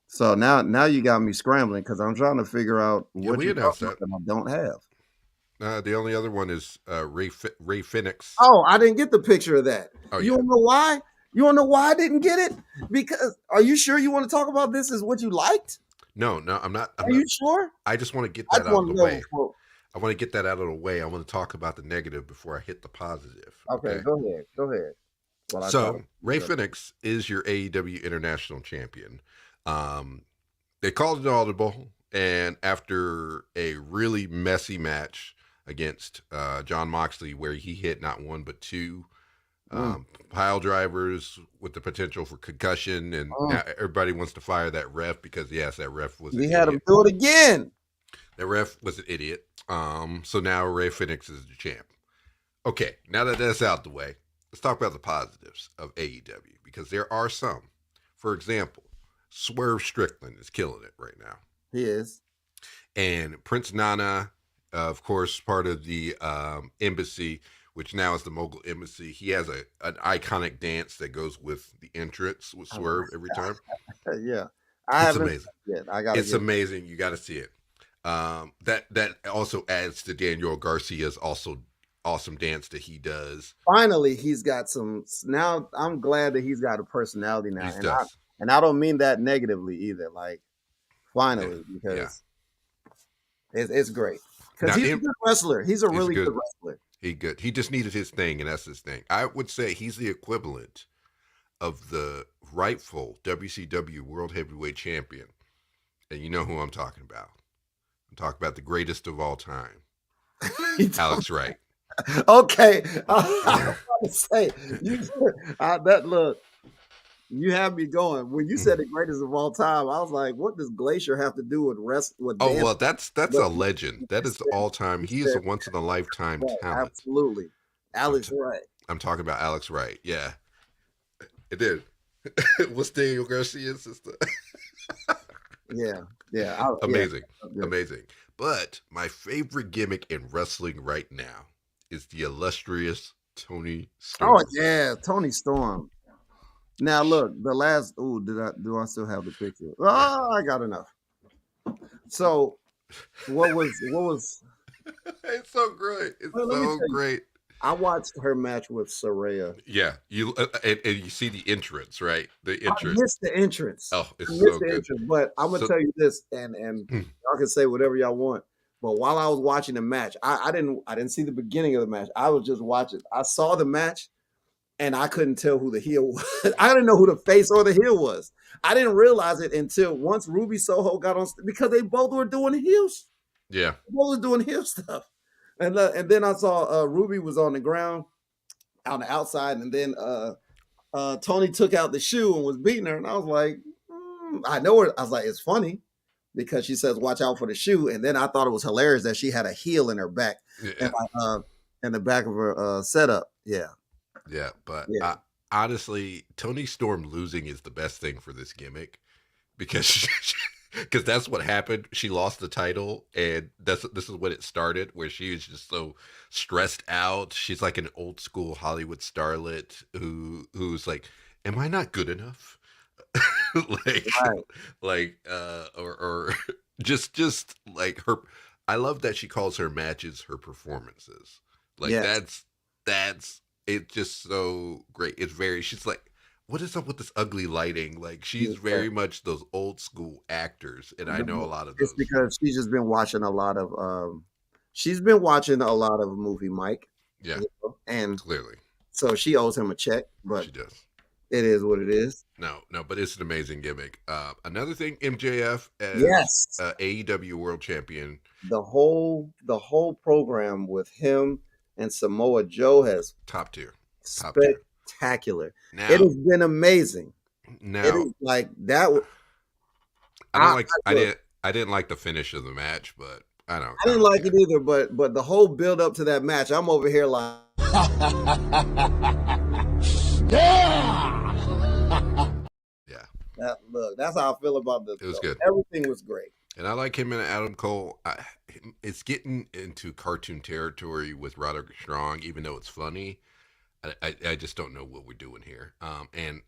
So now you got me scrambling because I'm trying to figure out what
we announced that
I don't have.
The only other one is Ray Phoenix.
Oh, I didn't get the picture of that. Oh, you don't know why? You want to know why I didn't get it? Because are you sure you want to talk about this as what you liked?
No, I'm not.
Are you sure?
I just want to get that out of the way. I want to get that out of the way. I want to talk about the negative before I hit the positive.
Okay? Go ahead.
So Ray Phoenix is your AEW International Champion. They called it audible, and after a really messy match against John Moxley, where he hit not one but two Pile drivers with the potential for concussion, and now everybody wants to fire that ref because yes, that ref was an
We had him
idiot.
do it again.
That ref was an idiot. So now Ray Phoenix is the champ. Okay, now that that's out the way, let's talk about the positives of AEW because there are some. For example, Swerve Strickland is killing it right now.
He is.
And Prince Nana, of course, part of the embassy, which now is the Mogul Embassy. He has an iconic dance that goes with the entrance with Swerve every time.
Yeah,
It's amazing.
I got.
It's amazing. You got to see it. That also adds to Daniel Garcia's also awesome dance that he does.
Finally, he's got some. Now I'm glad that he's got a personality now,
He does.
and I don't mean that negatively either. Like, finally, because it's great because he's a good wrestler. He's a really good wrestler.
He good. He just needed his thing, and that's his thing. I would say he's the equivalent of the rightful WCW World Heavyweight Champion, and you know who I'm talking about. I'm talking about the greatest of all time, Alex Wright.
Okay, I was about to say that look. You have me going. When you said the greatest of all time, I was like, "What does Glacier have to do with rest?"
Well, that's a legend. That is all time. He is a once in a lifetime talent.
Absolutely, Alex Wright.
I'm talking about Alex Wright. Yeah, it did. What's Daniel Garcia's sister?
Yeah.
Amazing. But my favorite gimmick in wrestling right now is the illustrious Tony Storm.
Oh yeah, Tony Storm. Now look, the last. Oh, do I still have the picture? Oh, I got enough. So, what was?
It's so great. It's so great.
I watched her match with Saraya.
Yeah, you and you see the entrance, right? The entrance.
I missed the entrance.
Oh, it's so good.
Entrance, but I'm gonna tell you this, and y'all can say whatever y'all want. But while I was watching the match, I didn't see the beginning of the match. I was just watching. I saw the match. And I couldn't tell who the heel was. I didn't know who the face or the heel was. I didn't realize it until once Ruby Soho got on because they both were doing heels.
Yeah,
they both were doing heel stuff. And then I saw Ruby was on the ground, on the outside, and then Tony took out the shoe and was beating her. And I was like, I know her. I was like, it's funny because she says, "Watch out for the shoe." And then I thought it was hilarious that she had a heel in her back, in the back of her setup. Yeah.
Yeah, but honestly, Tony Storm losing is the best thing for this gimmick because that's what happened. She lost the title, and this is when it started, where she was just so stressed out. She's like an old school Hollywood starlet who's like, "Am I not good enough?" or just like her. I love that she calls her matches her performances. Like that's. It's just so great. She's like, what is up with this ugly lighting? Like, she's very much those old school actors, and I know a lot of those.
It's because she's just been watching a lot of movie Mike.
Yeah.
And
clearly.
So she owes him a check, but
she does.
It is what it is.
No, but it's an amazing gimmick. Another thing, MJF as AEW World Champion.
The whole program with him and Samoa Joe has
top tier,
spectacular.
Now,
it has been amazing.
Now,
it is like that.
I didn't like the finish of the match, but I
didn't like it either. But the whole build up to that match, I'm over here like, yeah. Look, that's how I feel about this.
It was good.
Everything was great.
And I like him and Adam Cole. It's getting into cartoon territory with Roderick Strong, even though it's funny. I just don't know what we're doing here. And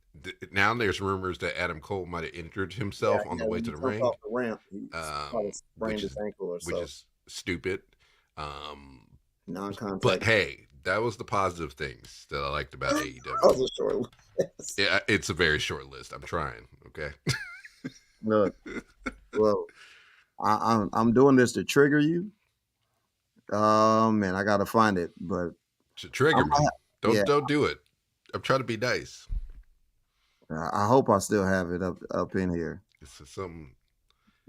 now there's rumors that Adam Cole might have injured himself on the way to the ring.
Off the ramp. He sprained his ankle or so.
Which is stupid.
Non-contact.
But hey, that was the positive things that I liked about AEW.
That was a short list.
Yeah, it's a very short list. I'm trying. Okay.
Look, well, I'm doing this to trigger you. Oh man, I gotta find it, but
to trigger me. Don't do it. I'm trying to be nice.
I hope I still have it up in here.
It's something.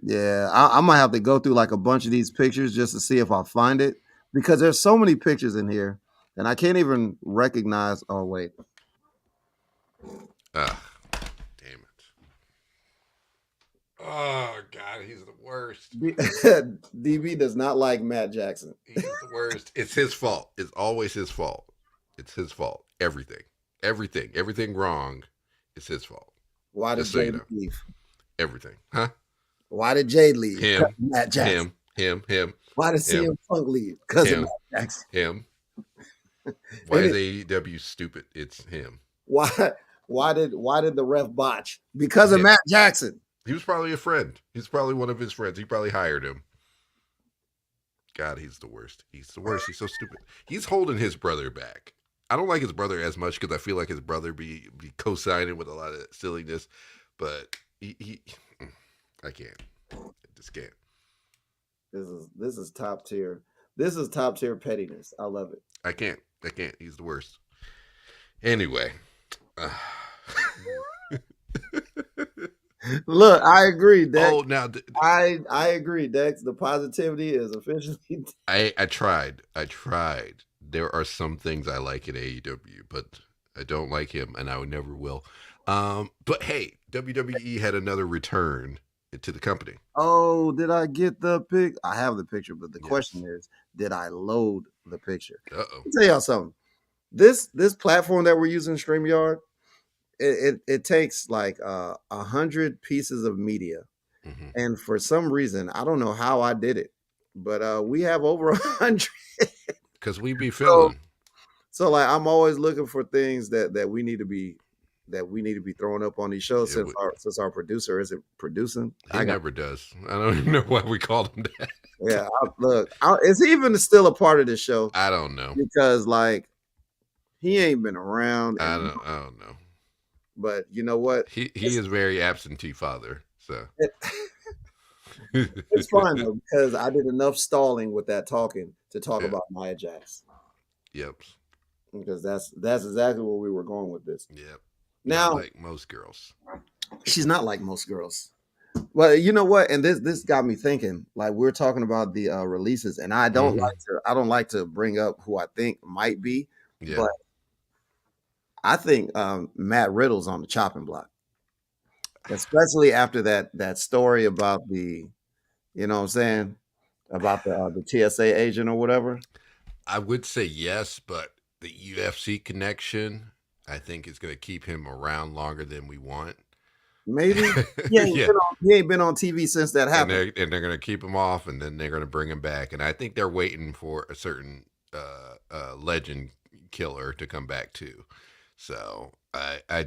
Yeah, I might have to go through like a bunch of these pictures just to see if I find it because there's so many pictures in here. And I can't even recognize. Oh wait,
Damn it. Oh God, he's the worst.
DB does not like Matt Jackson.
He's the worst. It's his fault. It's always his fault. It's his fault. Everything wrong is his fault.
Why did
Just so you
Jay
know.
leave?
Everything, huh?
Why did Jay leave?
Him,
Matt Jackson.
him,
Why did
him,
CM Punk leave? Because of
him,
Matt Jackson.
him. Why is AEW stupid? It's him.
Why did the ref botch? Because of
Him.
Matt Jackson.
He was probably a friend. He's probably one of his friends. He probably hired him. God, he's the worst. He's the worst. He's so stupid. He's holding his brother back. I don't like his brother as much because I feel like his brother be co-signing with a lot of silliness, but he I can't. I just can't.
This is top tier. This is top tier pettiness. I love it.
I can't. He's the worst. Anyway.
Look, I agree, Dex.
Oh, now
I agree, Dex. The positivity is officially.
I tried. There are some things I like in AEW, but I don't like him, and I never will. But hey, WWE had another return to the company.
Oh, did I get the pic? I have the picture, but the
Yes.
question is, did I load the picture?
Uh-oh.
I'll tell y'all something. This platform that we're using, StreamYard, it takes like 100 pieces of media,
Mm-hmm.
and for some reason, I don't know how I did it, but we have over 100.
Because we be feeling.
So like, I'm always looking for things that we need to be throwing up on these shows
Yeah,
since our producer isn't producing.
He never does. I don't even know why we called him that.
Yeah, is he even still a part of this show?
I don't know.
Because like, he ain't been around.
I don't know.
But you know what?
He is very absentee father. So
It's fine though, because I did enough stalling with that talking to talk about Nia Jax.
Yep.
Because that's exactly where we were going with this.
Yep.
Now,
not like most girls.
She's not like most girls. Well, you know what? And this got me thinking. Like, we're talking about the releases, and I don't like to bring up who I think might be, but I think Matt Riddle's on the chopping block, especially after that story about the, you know what I'm saying, about the TSA agent or whatever.
I would say yes, but the UFC connection, I think, is going to keep him around longer than we want.
Maybe he ain't been on TV since that happened,
and they're going to keep him off, and then they're going to bring him back. And I think they're waiting for a certain legend killer to come back too. So I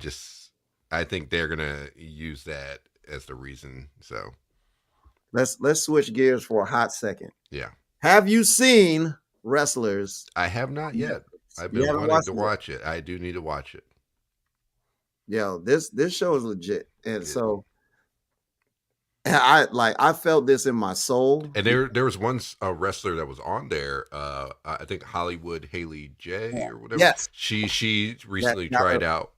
think they're going to use that as the reason. So
let's switch gears for a hot second.
Yeah.
Have you seen Wrestlers?
I have not yet. I've been wanting to watch it. I do need to watch it.
Yo, this show is legit, and so I felt this in my soul.
And there was one wrestler that was on there. I think Hollywood Haley J or whatever.
Yes,
she recently tried out.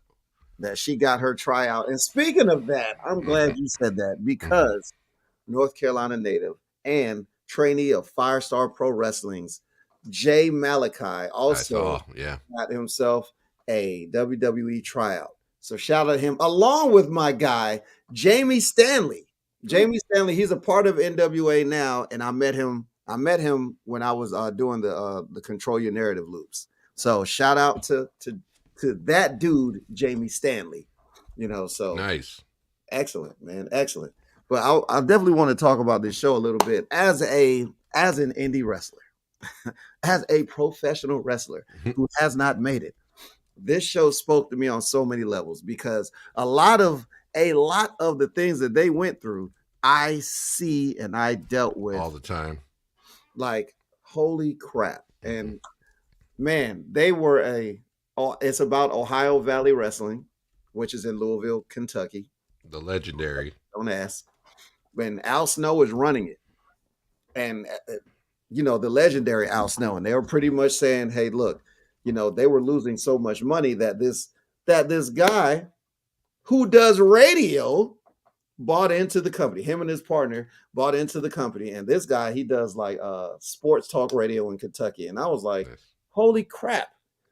That she got her tryout. And speaking of that, I'm glad you said that, because North Carolina native and trainee of Firestar Pro Wrestling's Jay Malachi also got himself a WWE tryout. So shout out to him, along with my guy, Jamie Stanley. Jamie Stanley, he's a part of NWA now, and I met him when I was doing the Control Your Narrative loops. So shout out to that dude, Jamie Stanley. You know, so
nice,
excellent, man, excellent. But I definitely want to talk about this show a little bit as an indie wrestler, as a professional wrestler who has not made it. This show spoke to me on so many levels, because a lot of the things that they went through, I see and I dealt with
all the time.
Like, holy crap. And man, they were it's about Ohio Valley Wrestling, which is in Louisville, Kentucky.
The legendary.
Don't ask. When Al Snow is running it. And, you know, the legendary Al Snow. And they were pretty much saying, hey, look, you know, they were losing so much money that this guy who does radio bought into the company. Him and his partner bought into the company. And this guy, he does like sports talk radio in Kentucky. And I was like, holy crap.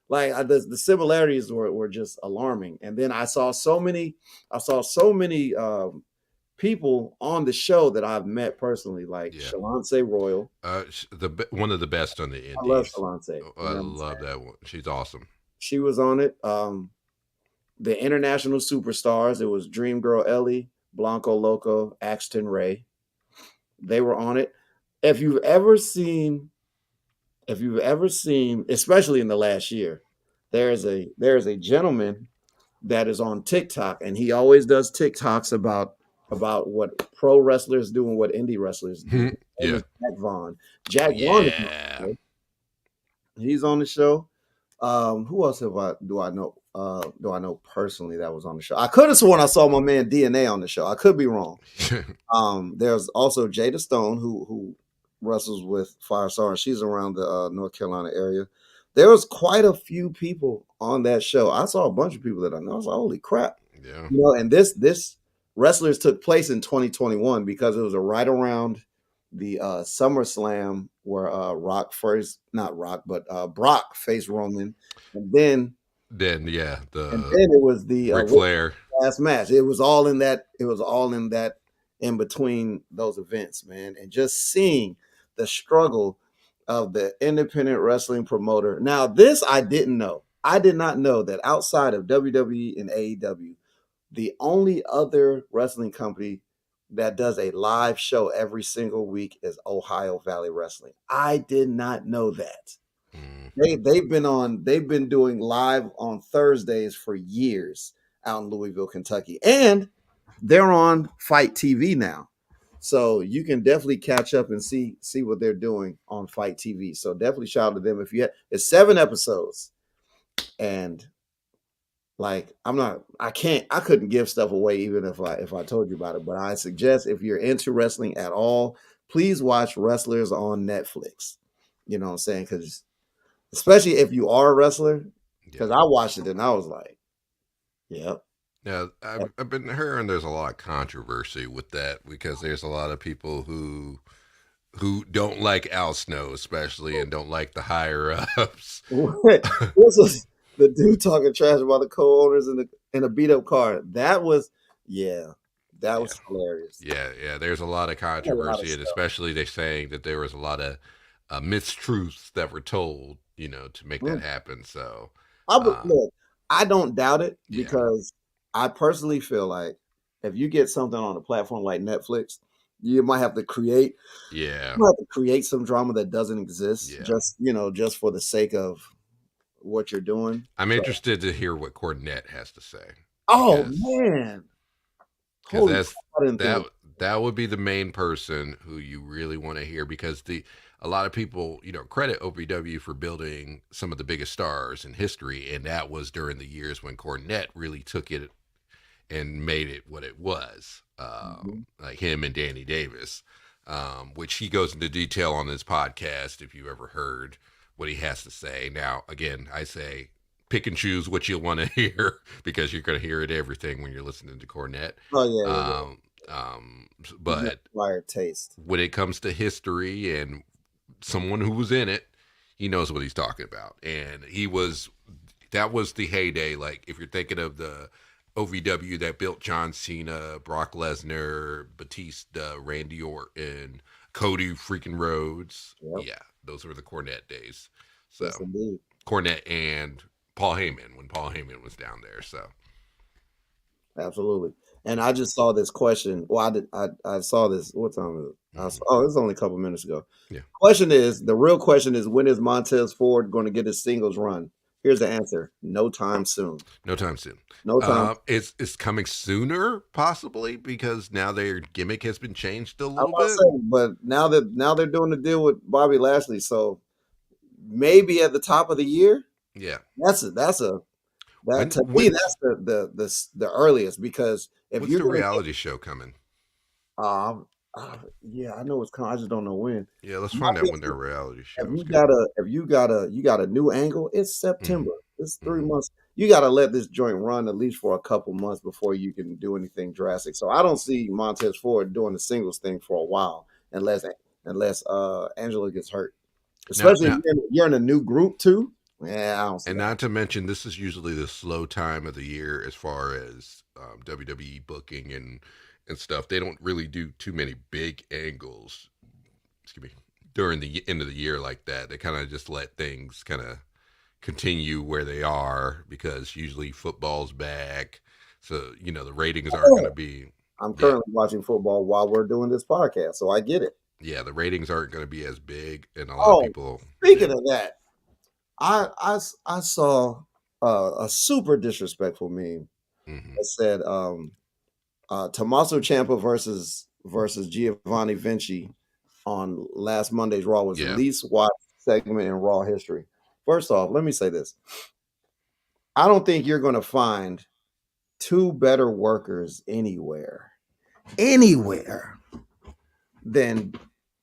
Like the similarities were just alarming. And then I saw so many people on the show that I've met personally, like
Yeah.
Shalonce Royal.
One of the best on the
I love
indies.
Shalonce.
Oh,
You
I
know what I'm
love
saying?
that one. She's awesome.
She was on it. The international superstars, it was Dream Girl Ellie, Blanco Loco, Axton Ray. They were on it. If you've ever seen, especially in the last year, there's a gentleman that is on TikTok, and he always does TikToks about what pro wrestlers do and what indie wrestlers do. His name
Yeah.
is Jack Vaughn.
Oh
Jack Vaughn is on
yeah.
the show. He's on the show. Who else do I know? Do I know personally that was on the show? I could have sworn I saw my man DNA on the show. I could be wrong. There's also Jada Stone who wrestles with Firestar, and she's around the North Carolina area. There was quite a few people on that show. I saw a bunch of people that I know. I was like, holy crap.
Yeah.
You know, and this wrestlers took place in 2021 because it was right around the SummerSlam where Brock faced Roman, and then
Then yeah,
it was the
Ric Flair.
last match. It was all in that. It was all in that in between those events, man, and just seeing the struggle of the independent wrestling promoter. Now, this I didn't know. I did not know that outside of WWE and AEW, the only other wrestling company that does a live show every single week is Ohio Valley Wrestling. I did not know that. They've been doing live on Thursdays for years out in Louisville, Kentucky. And they're on Fight TV now. So you can definitely catch up and see what they're doing on Fight TV. So definitely shout out to them. It's 7 episodes. And like I couldn't give stuff away even if I told you about it. But I suggest if you're into wrestling at all, please watch Wrestlers on Netflix. You know what I'm saying? Because especially if you are a wrestler, because I watched it and I was like, yep.
Yeah, I've been hearing there's a lot of controversy with that because there's a lot of people who don't like Al Snow especially and don't like the higher ups.
This was the dude talking trash about the co-owners in a beat up car. That was was hilarious.
Yeah. There's a lot of controversy, and especially they're saying that there was a lot of mistruths that were told, to make that happen. So,
Look, I don't doubt it because I personally feel like if you get something on a platform like Netflix, you might have to create some drama that doesn't exist just for the sake of what you're doing.
I'm interested to hear what Cornette has to say.
Oh man.
Because that would be the main person who you really want to hear, because a lot of people, credit OPW for building some of the biggest stars in history, and that was during the years when Cornette really took it and made it what it was, like him and Danny Davis, which he goes into detail on this podcast if you ever heard what he has to say. Now, again, I say pick and choose what you want to hear because you're going to hear it everything when you're listening to Cornette.
Oh yeah.
But
acquired taste
when it comes to history and someone who was in it, he knows what he's talking about. And that was the heyday. Like if you're thinking of the OVW that built John Cena, Brock Lesnar, Batista, Randy Orton, Cody freaking Rhodes. Yep. Yeah, those were the Cornette days. So
yes, indeed.
Cornette and Paul Heyman when Paul Heyman was down there. So
absolutely. And I just saw this question. Well, I saw this. What time is it? It was only a couple minutes ago. Yeah. The real question is, when is Montez Ford going to get his singles run? Here's the answer: no time soon.
No time soon.
No time.
It's coming sooner, possibly, because now their gimmick has been changed a little bit.
But now they're doing the deal with Bobby Lashley, so maybe at the top of the year.
Yeah,
that's the earliest, because
what's the reality show coming?
Yeah, I know it's coming. I just don't know when.
Yeah, let's find out when their reality show.
If you got a new angle, it's September. It's 3 months. You got to let this joint run at least for a couple months before you can do anything drastic. So I don't see Montez Ford doing the singles thing for a while, unless Angela gets hurt. Especially if you're in a new group too. Yeah, I don't see
And
that.
not to mention, this is usually the slow time of the year as far as WWE booking and stuff. They don't really do too many big angles. Excuse me. During the end of the year like that, they kind of just let things kind of continue where they are because usually football's back, so the ratings aren't going to be.
I'm
Yeah,
currently watching football while we're doing this podcast, so I get it.
yeah, the ratings aren't going to be as big, and a lot of
Oh,
people. Yeah.
speaking of that, I saw a super disrespectful meme
Hmm.
that said Tommaso Ciampa versus Giovanni Vinci on last Monday's Raw was the
Yeah.
least watched segment in Raw history. First off, let me say this. I don't think you're going to find two better workers anywhere than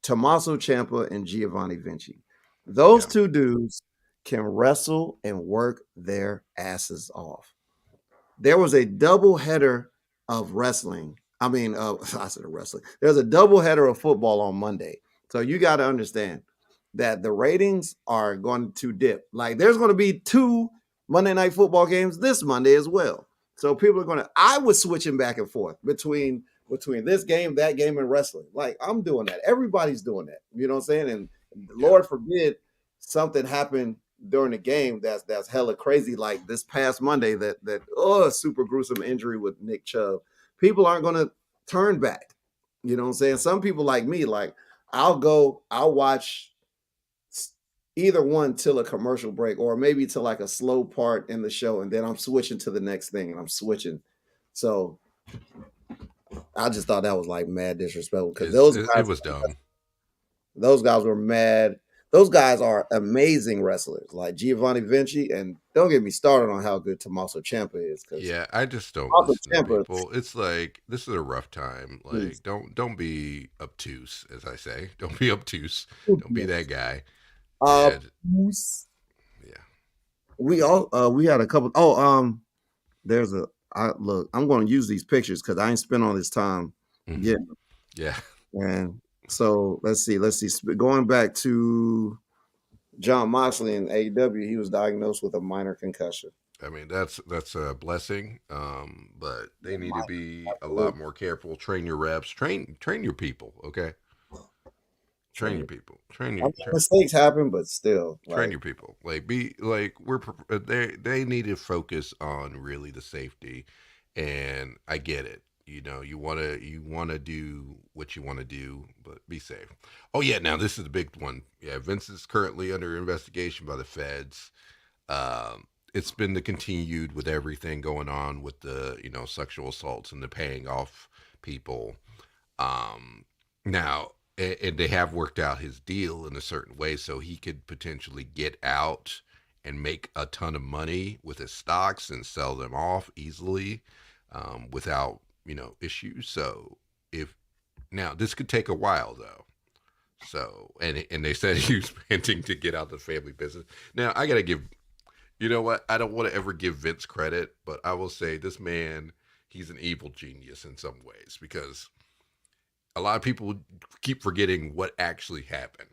Tommaso Ciampa and Giovanni Vinci. Those
Yeah.
two dudes can wrestle and work their asses off. There was a double header of wrestling. I mean, I said wrestling. There's a double header of football on Monday. So you got to understand that the ratings are going to dip. Like there's going to be two Monday night football games this Monday as well. So people are going to. I was switching back and forth between this game, that game, and wrestling. Like I'm doing that. Everybody's doing that. You know what I'm saying? And
Yeah.
Lord forbid something happened during the game that's hella crazy. Like this past Monday, that super gruesome injury with Nick Chubb. People aren't going to turn back. You know what I'm saying? Some people like me, like I'll watch either one till a commercial break or maybe to like a slow part in the show and then I'm switching to the next thing and I'm switching. So I just thought that was like mad disrespectful because
It was dumb.
those guys were mad. Those guys are amazing wrestlers, like Giovanni Vinci, and don't get me started on how good Tommaso Ciampa is because
Yeah, I just don't
Tommaso
listen to
Ciampa,
people. It's like this is a rough time.
he's
Like don't be obtuse, as I say. Don't be obtuse. Don't be that guy.
uh,
And yeah.
we had a couple. There's a look. I'm going to use these pictures because I ain't spent all this time
Mhm.
getting them.
Yeah.
And so let's see. Going back to John Moxley in AEW, he was diagnosed with a minor concussion.
I mean that's a blessing. But they need to be a lot
Absolutely.
more careful. Train your reps. Train your people. Okay. Train your
Train.
people. Train
I
your
mean, mistakes happen, but still,
train
like
your people. Like be like they need to focus on really the safety. And I get it. You want to do what you want to do, but be safe. Oh yeah, now this is the big one. Yeah, Vince is currently under investigation by the feds. It's been the continued with everything going on with the sexual assaults and the paying off people. Um, Now, and they have worked out his deal in a certain way, so he could potentially get out and make a ton of money with his stocks and sell them off easily, without issues. So if now this could take a while though. So and they said he was planning to get out of the family business. Now I gotta give you know what? I don't want to ever give Vince credit, but I will say this man, he's an evil genius in some ways because a lot of people keep forgetting what actually happened.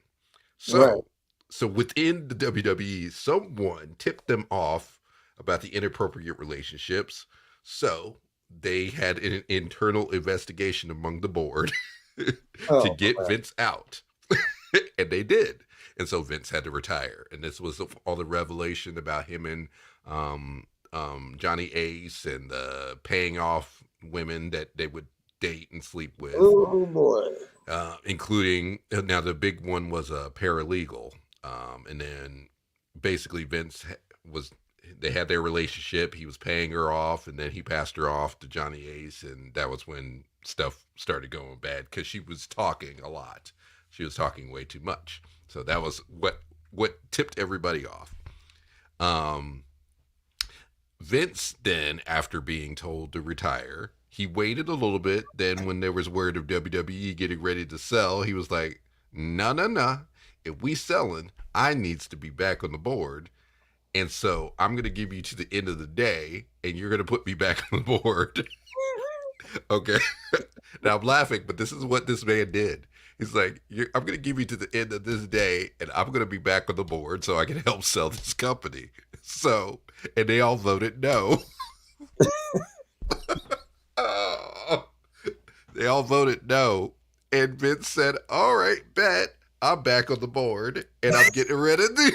right.
So within the WWE, someone tipped them off about the inappropriate relationships. So they had an internal investigation among the board to
Oh,
get Vince out. And they did. And so Vince had to retire. And this was all the revelation about him and Johnny Ace and the paying off women that they would date and sleep with,
oh boy.
including now the big one was a paralegal, and then basically was they had their relationship. He was paying her off, and then he passed her off to Johnny Ace, and that was when stuff started going bad because she was talking a lot. She was talking way too much. So that was what tipped everybody off. Um, Vince then, after being told to retire, he waited a little bit. Then, when there was word of WWE getting ready to sell, he was like, "No, no, no. If we selling, I needs to be back on the board, and so I'm gonna give you to the end of the day, and you're gonna put me back on the board." Okay. Now I'm laughing, but this is what this man did. He's like, I'm going to give you to the end of this day, and I'm going to be back on the board so I can help sell this company. So, and they all voted no. Oh, they all voted no. And Vince said, all right, bet. I'm back on the board, and I'm getting rid of the...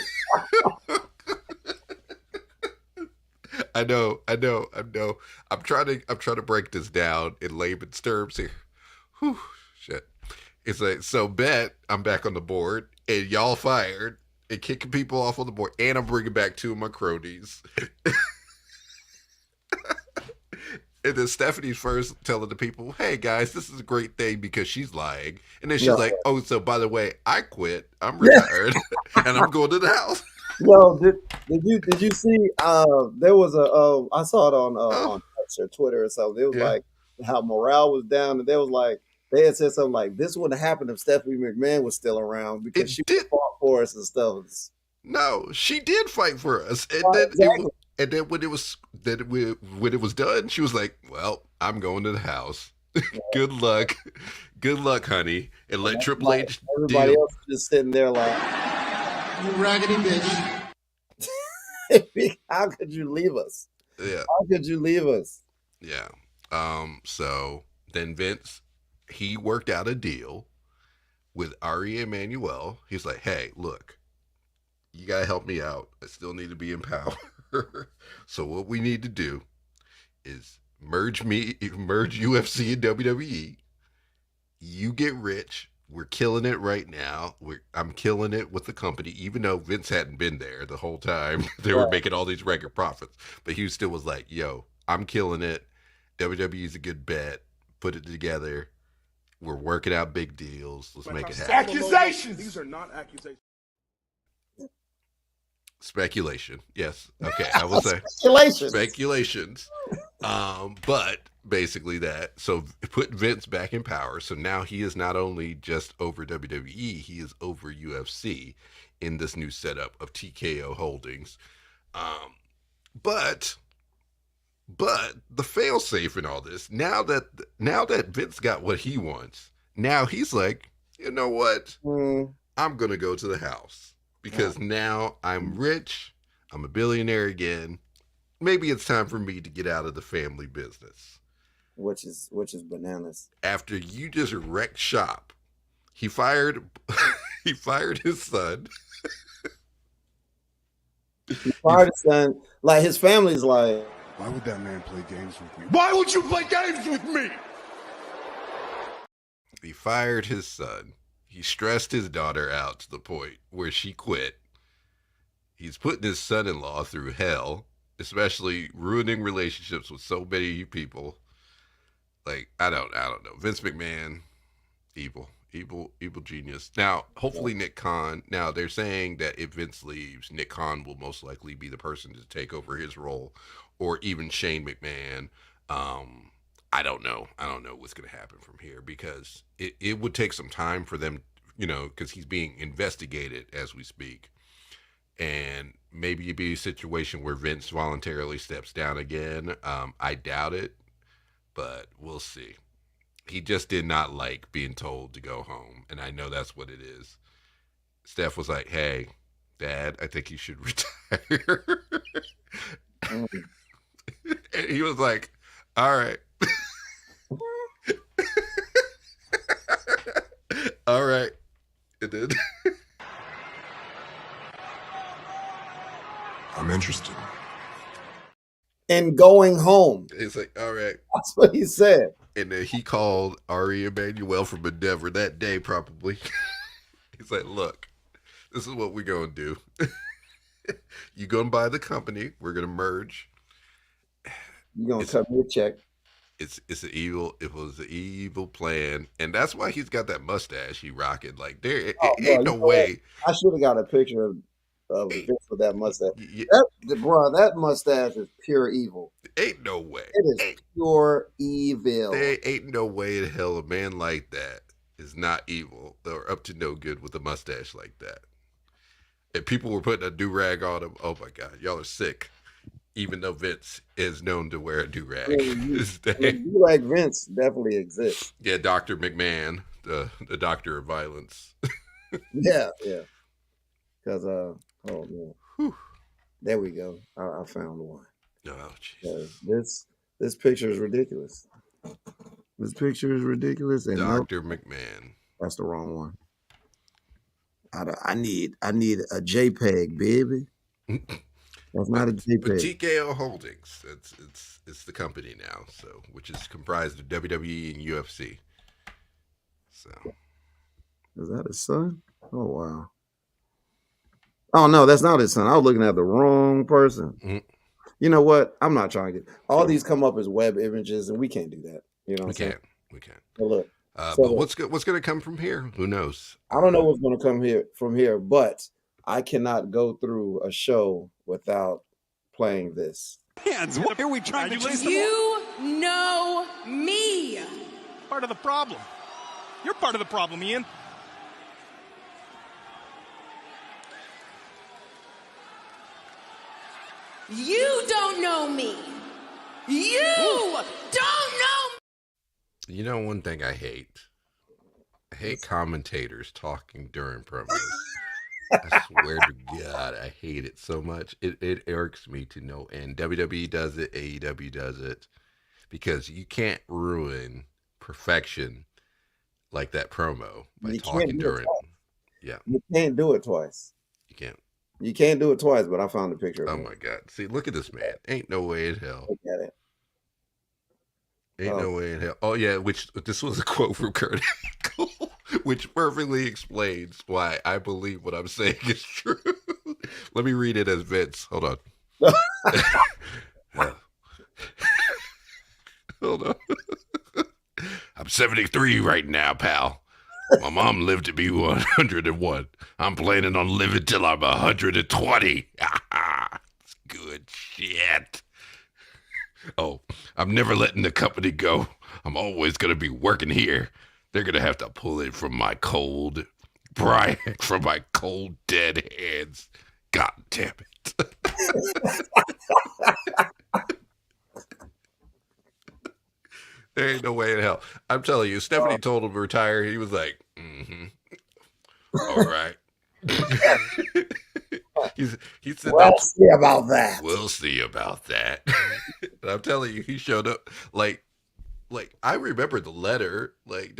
I know. I'm trying to break this down in layman's terms here. Whew, shit. It's like, so bet I'm back on the board, and y'all fired, and kicking people off on the board, and I'm bringing back 2 of my cronies. And then Stephanie's first telling the people, hey guys, this is a great thing because she's lying. And then she's like, oh, so by the way, I quit. I'm retired and I'm going to the house.
Yo, did you see there was I saw it on Twitter or something. It was like how morale was down, and they had said something like this wouldn't happen if Stephanie McMahon was still around because she fought for us and stuff.
No, she did fight for us. And then when it was done, she was like, well, I'm going to the house. Good luck, honey. And let Triple H
everybody else just sitting there like,
you raggedy bitch.
How could you leave us?
Yeah.
How could you leave us?
Yeah. So then Vince, he worked out a deal with Ari Emanuel. He's like, hey, look, you got to help me out. I still need to be in power. So what we need to do is merge UFC and WWE. You get rich. We're killing it right now. I'm killing it with the company, even though Vince hadn't been there the whole time. They were making all these record profits. But he still was like, yo, I'm killing it. WWE's a good bet. Put it together. We're working out big deals. Let's make it happen.
Accusations! These are not accusations.
Speculation. Yes. Okay. I will say speculations. But basically that. So put Vince back in power. So now he is not only just over WWE, he is over UFC in this new setup of TKO Holdings. But the failsafe in all this, now that Vince got what he wants, now he's like, you know what? I'm gonna go to the house. Because now I'm rich, I'm a billionaire again. Maybe it's time for me to get out of the family business.
Which is bananas.
After you just wrecked shop, he fired his son.
He fired his son. Like his family's like,
why would that man play games with me? Why would you play games with me?
He fired his son. He stressed his daughter out to the point where she quit. He's putting his son-in-law through hell, especially ruining relationships with so many people. Like, I don't know. Vince McMahon, evil genius. Now, hopefully Nick Khan, now they're saying that if Vince leaves, Nick Khan will most likely be the person to take over his role, or even Shane McMahon. I don't know what's going to happen from here, because it would take some time for them, because he's being investigated as we speak. And maybe it'd be a situation where Vince voluntarily steps down again. I doubt it, but we'll see. He just did not like being told to go home. And I know that's what it is. Steph was like, hey, Dad, I think you should retire. And he was like, all right. All right. It did.
I'm interested.
And going home.
He's like, all right.
That's what he said.
And then he called Ari Emanuel from Endeavor that day, probably. He's like, look, this is what we're going to do. You're going to buy the company. We're going to merge.
You're going to cut me a check.
It was an evil plan. And that's why he's got that mustache he rocking. Like, ain't no way.
I should have got a picture of Vince with that mustache. That mustache is pure evil.
Ain't no way.
It is pure evil.
There ain't no way in hell a man like that is not evil or up to no good with a mustache like that. And people were putting a do-rag on him. Oh my God, y'all are sick. Even though Vince is known to wear a do-rag.
Do-rag Vince definitely exists.
Yeah, Dr. McMahon. the Doctor of Violence.
Yeah, yeah. Because oh man,
Whew.
there we go. I found one.
Oh
'Cause
Jesus,
this picture is ridiculous. This picture is ridiculous, and nope,
Doctor McMahon.
that's the wrong one. I need a JPEG, baby. That's not a
But
JPEG.
TKO Holdings, it's the company now, so which is comprised of WWE and UFC. So
Is that his son? Oh wow. Oh no, that's not his son. I was looking at the wrong person.
Mhm.
You know what? I'm not trying to get all these come up as web images, and we can't do that. You know what
we
I'm saying?
can't.
But look,
But
so
what's going to come from here? Who knows?
I don't know what's going to come here from here, but I cannot go through a show without playing this.
Hands, what are we trying to chase?
You know me.
Part of the problem. You're part of the problem, Ian.
You don't know me. You don't know me.
You know one thing I hate? I hate commentators talking during promos. I swear to God, I hate it so much. It irks me to no end. WWE does it, AEW does it, because you can't ruin perfection like that promo by
You
talking
can't do it
during.
twice.
Yeah,
You can't do it twice.
you can't.
You can't do it twice, but I found a picture of
Oh
it.
my God! See, look at this man. Ain't no way in hell.
Look at it.
Ain't no way in hell. Oh yeah, which this was a quote from Kurt Angle, which perfectly explains why I believe what I'm saying is true. Let me read it as Vince. Hold on. Hold on. I'm 73 right now, pal. My mom lived to be 101. I'm planning on living till I'm 120. It's good shit. Oh, I'm never letting the company go. I'm always going to be working here. They're going to have to pull it from my cold, Brian, from my cold, dead hands. God damn it. There ain't no way in hell. I'm telling you, Stephanie told him to retire. He was like, all right. he said,
We'll see about that.
We'll see about that. And I'm telling you, he showed up like I remember the letter. Like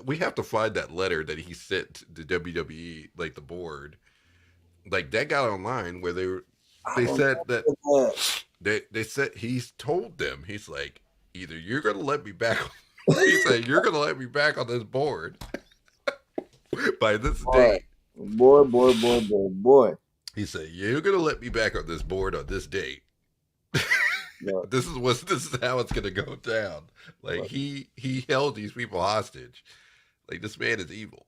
we have to find that letter that he sent to WWE, like the board. Like that got online where they said that they said he's told them, he's like, either you're gonna let me back. He said you're gonna let me back on this board by this date.
Boy.
He said you're gonna let me back on this board on this date.
No.
This is how it's gonna go down. Like he held these people hostage. Like this man is evil.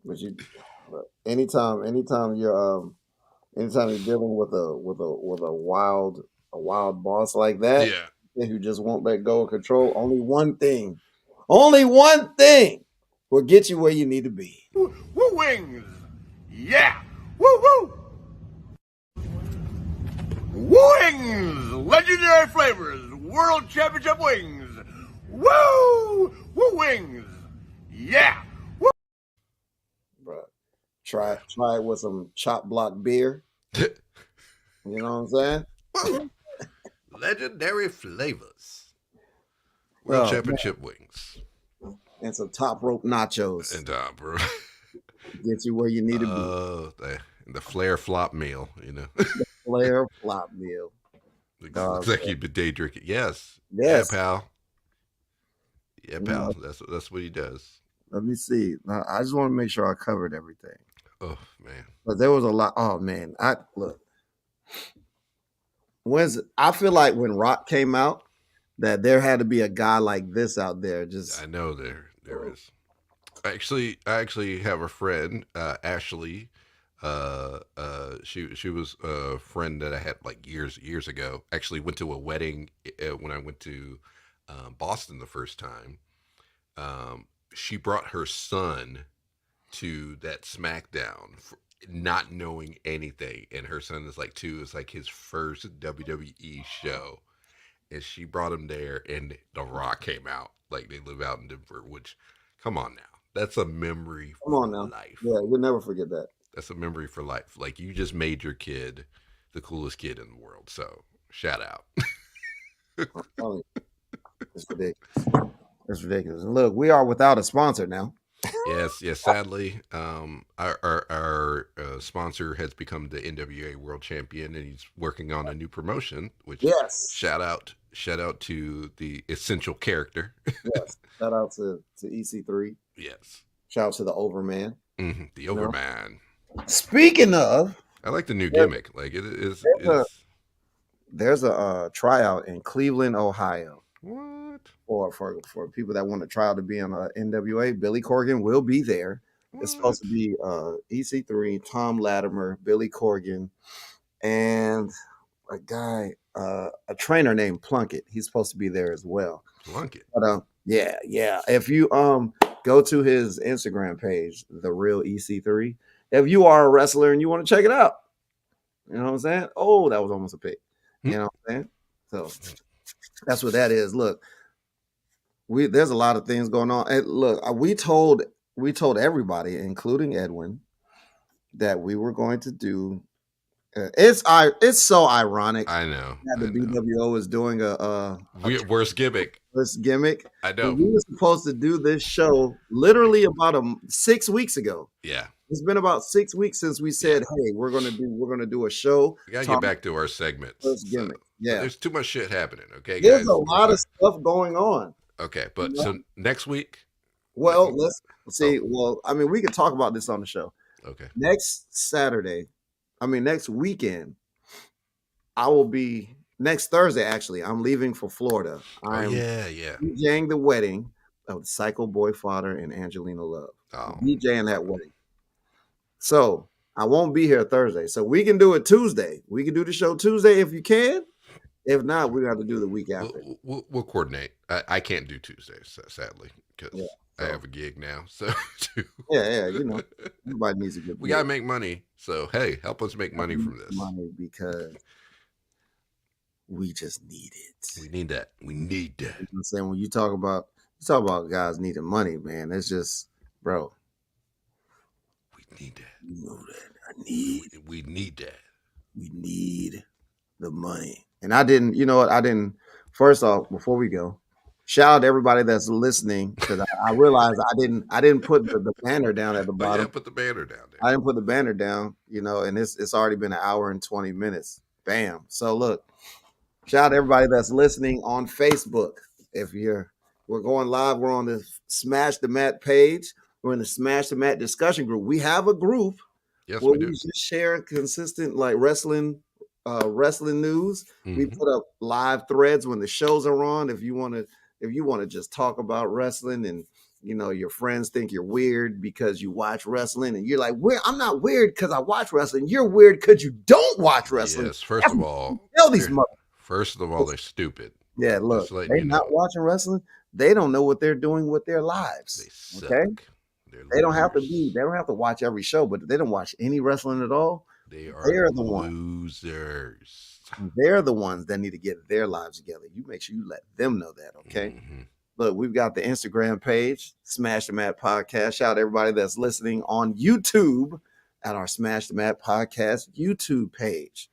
But anytime you're dealing with a wild boss like that,
Yeah.
who just won't let go of control, only one thing will get you where you need to be.
Woo wings! Yeah! Woo woo! Wings! Legendary flavors! World Championship wings! Woo! Woo wings! Yeah! Woo!
Bruh, try it with some chop block beer. You know what I'm saying?
Legendary flavors. World Championship wings.
And some top rope nachos.
And bro.
Get you where you need to be.
Oh, the Flair flop meal, you know.
Flair flop meal.
Looks like you've been day drinking. Yes.
Yes.
Yeah, pal. Yeah, pal. That's what he does.
Let me see. I just want to make sure I covered everything.
Oh man.
But there was a lot. Oh man. I feel like when Rock came out, that there had to be a guy like this out there. Just
I know there is. I actually have a friend, Ashley. She was a friend that I had like years ago. Actually went to a wedding when I went to Boston the first time. She brought her son to that SmackDown, not knowing anything, and her son is like 2. It's like his first WWE show, and she brought him there, and The Rock came out. Like, they live out in Denver, which, come on now. That's a memory
Come on
for
now.
life.
Yeah, we'll never forget that.
That's a memory for life. Like, you just made your kid the coolest kid in the world. So, shout out.
Oh, it's ridiculous. It's ridiculous. And look, we are without a sponsor now.
Yes. Sadly, our sponsor has become the NWA World Champion, and he's working on a new promotion. Which
Yes.
shout out to the essential character.
Yes. Shout out to EC3.
Yes.
Shout out to the Overman.
Mm-hmm. The Overman.
Speaking of,
I like the new gimmick. Like, it is.
There's a tryout in Cleveland, Ohio.
What?
For people that want to try out to be on NWA, Billy Corgan will be there. It's supposed to be EC3, Tom Latimer, Billy Corgan, and a guy, a trainer named Plunkett. He's supposed to be there as well.
Plunkett.
But yeah. If you go to his Instagram page, The Real EC3, if you are a wrestler and you want to check it out, you know what I'm saying? Oh, that was almost a pick. You know what I'm saying? So that's what that is. Look, there's a lot of things going on. And look, we told everybody, including Edwin, that we were going to do. It's so ironic.
I know
that the BWO is doing a
worst gimmick.
Worst gimmick.
I know.
We were supposed to do this show literally about 6 weeks ago.
Yeah.
It's been about 6 weeks since we said, "Hey, we're gonna do a show."
We gotta get back to our segments.
First gimmick. Yeah,
there's too much shit happening. Okay,
there's
guys.
a lot of stuff going on.
Okay, but so next week.
Well, let's see. Well, I mean, we can talk about this on the show.
Okay.
Next weekend, next Thursday. Actually, I'm leaving for Florida. I'm DJing the wedding of Psycho Boy Fodder and Angelina Love. DJing that wedding. So I won't be here Thursday. So we can do it Tuesday. We can do the show Tuesday if you can. If not, we have to do the week after.
We'll coordinate. I can't do Tuesdays, sadly, because I have a gig now. So
yeah, you know, everybody needs a good.
We gotta make money. So hey, help us make money from this.
Money because we just need it.
We need that. We need that.
You know what I'm saying, when you talk about guys needing money, man, it's just, bro.
We need that.
You know that.
We need that.
We need the money. And I didn't. First off, before we go, shout out to everybody that's listening, because I realized I didn't put the banner down at the bottom.
Yeah, put the banner down there.
I didn't put the banner down, and it's already been 1 hour and 20 minutes. Bam. So look, shout out to everybody that's listening on Facebook. We're going live. We're on the Smash the Mat page. We're in the Smash the Mat discussion group. We have a group where we just share consistent wrestling news. Mm-hmm. We put up live threads when the shows are on. If you want to just talk about wrestling, and your friends think you're weird because you watch wrestling, and you're like, I'm not weird because I watch wrestling. You're weird because you don't watch wrestling.
Yes, first of all, they're stupid.
Yeah, look, they're not watching wrestling. They don't know what they're doing with their lives.
They
okay, they don't have to watch every show, but they don't watch any wrestling at all. They're the
losers.
They're the ones that need to get their lives together. You make sure you let them know that, okay? Mm-hmm. Look, we've got the Instagram page, Smash the Mat Podcast. Shout out to everybody that's listening on YouTube at our Smash the Mat Podcast YouTube page.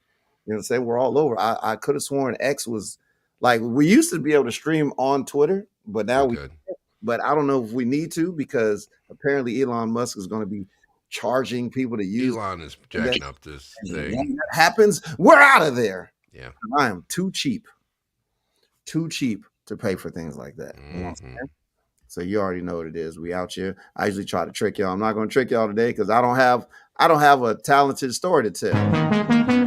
You know what I'm saying? We're all over. I could have sworn X was we used to be able to stream on Twitter, but now but I don't know if we need to, because apparently Elon Musk is going to be charging people to use.
Elon is jacking up this thing.
When that happens, we're out of there.
Yeah,
I am too cheap to pay for things like that.
Mm-hmm.
You know what I'm saying? So you already know what it is. We out here. I usually try to trick y'all. I'm not going to trick y'all today because I don't have a talented story to tell.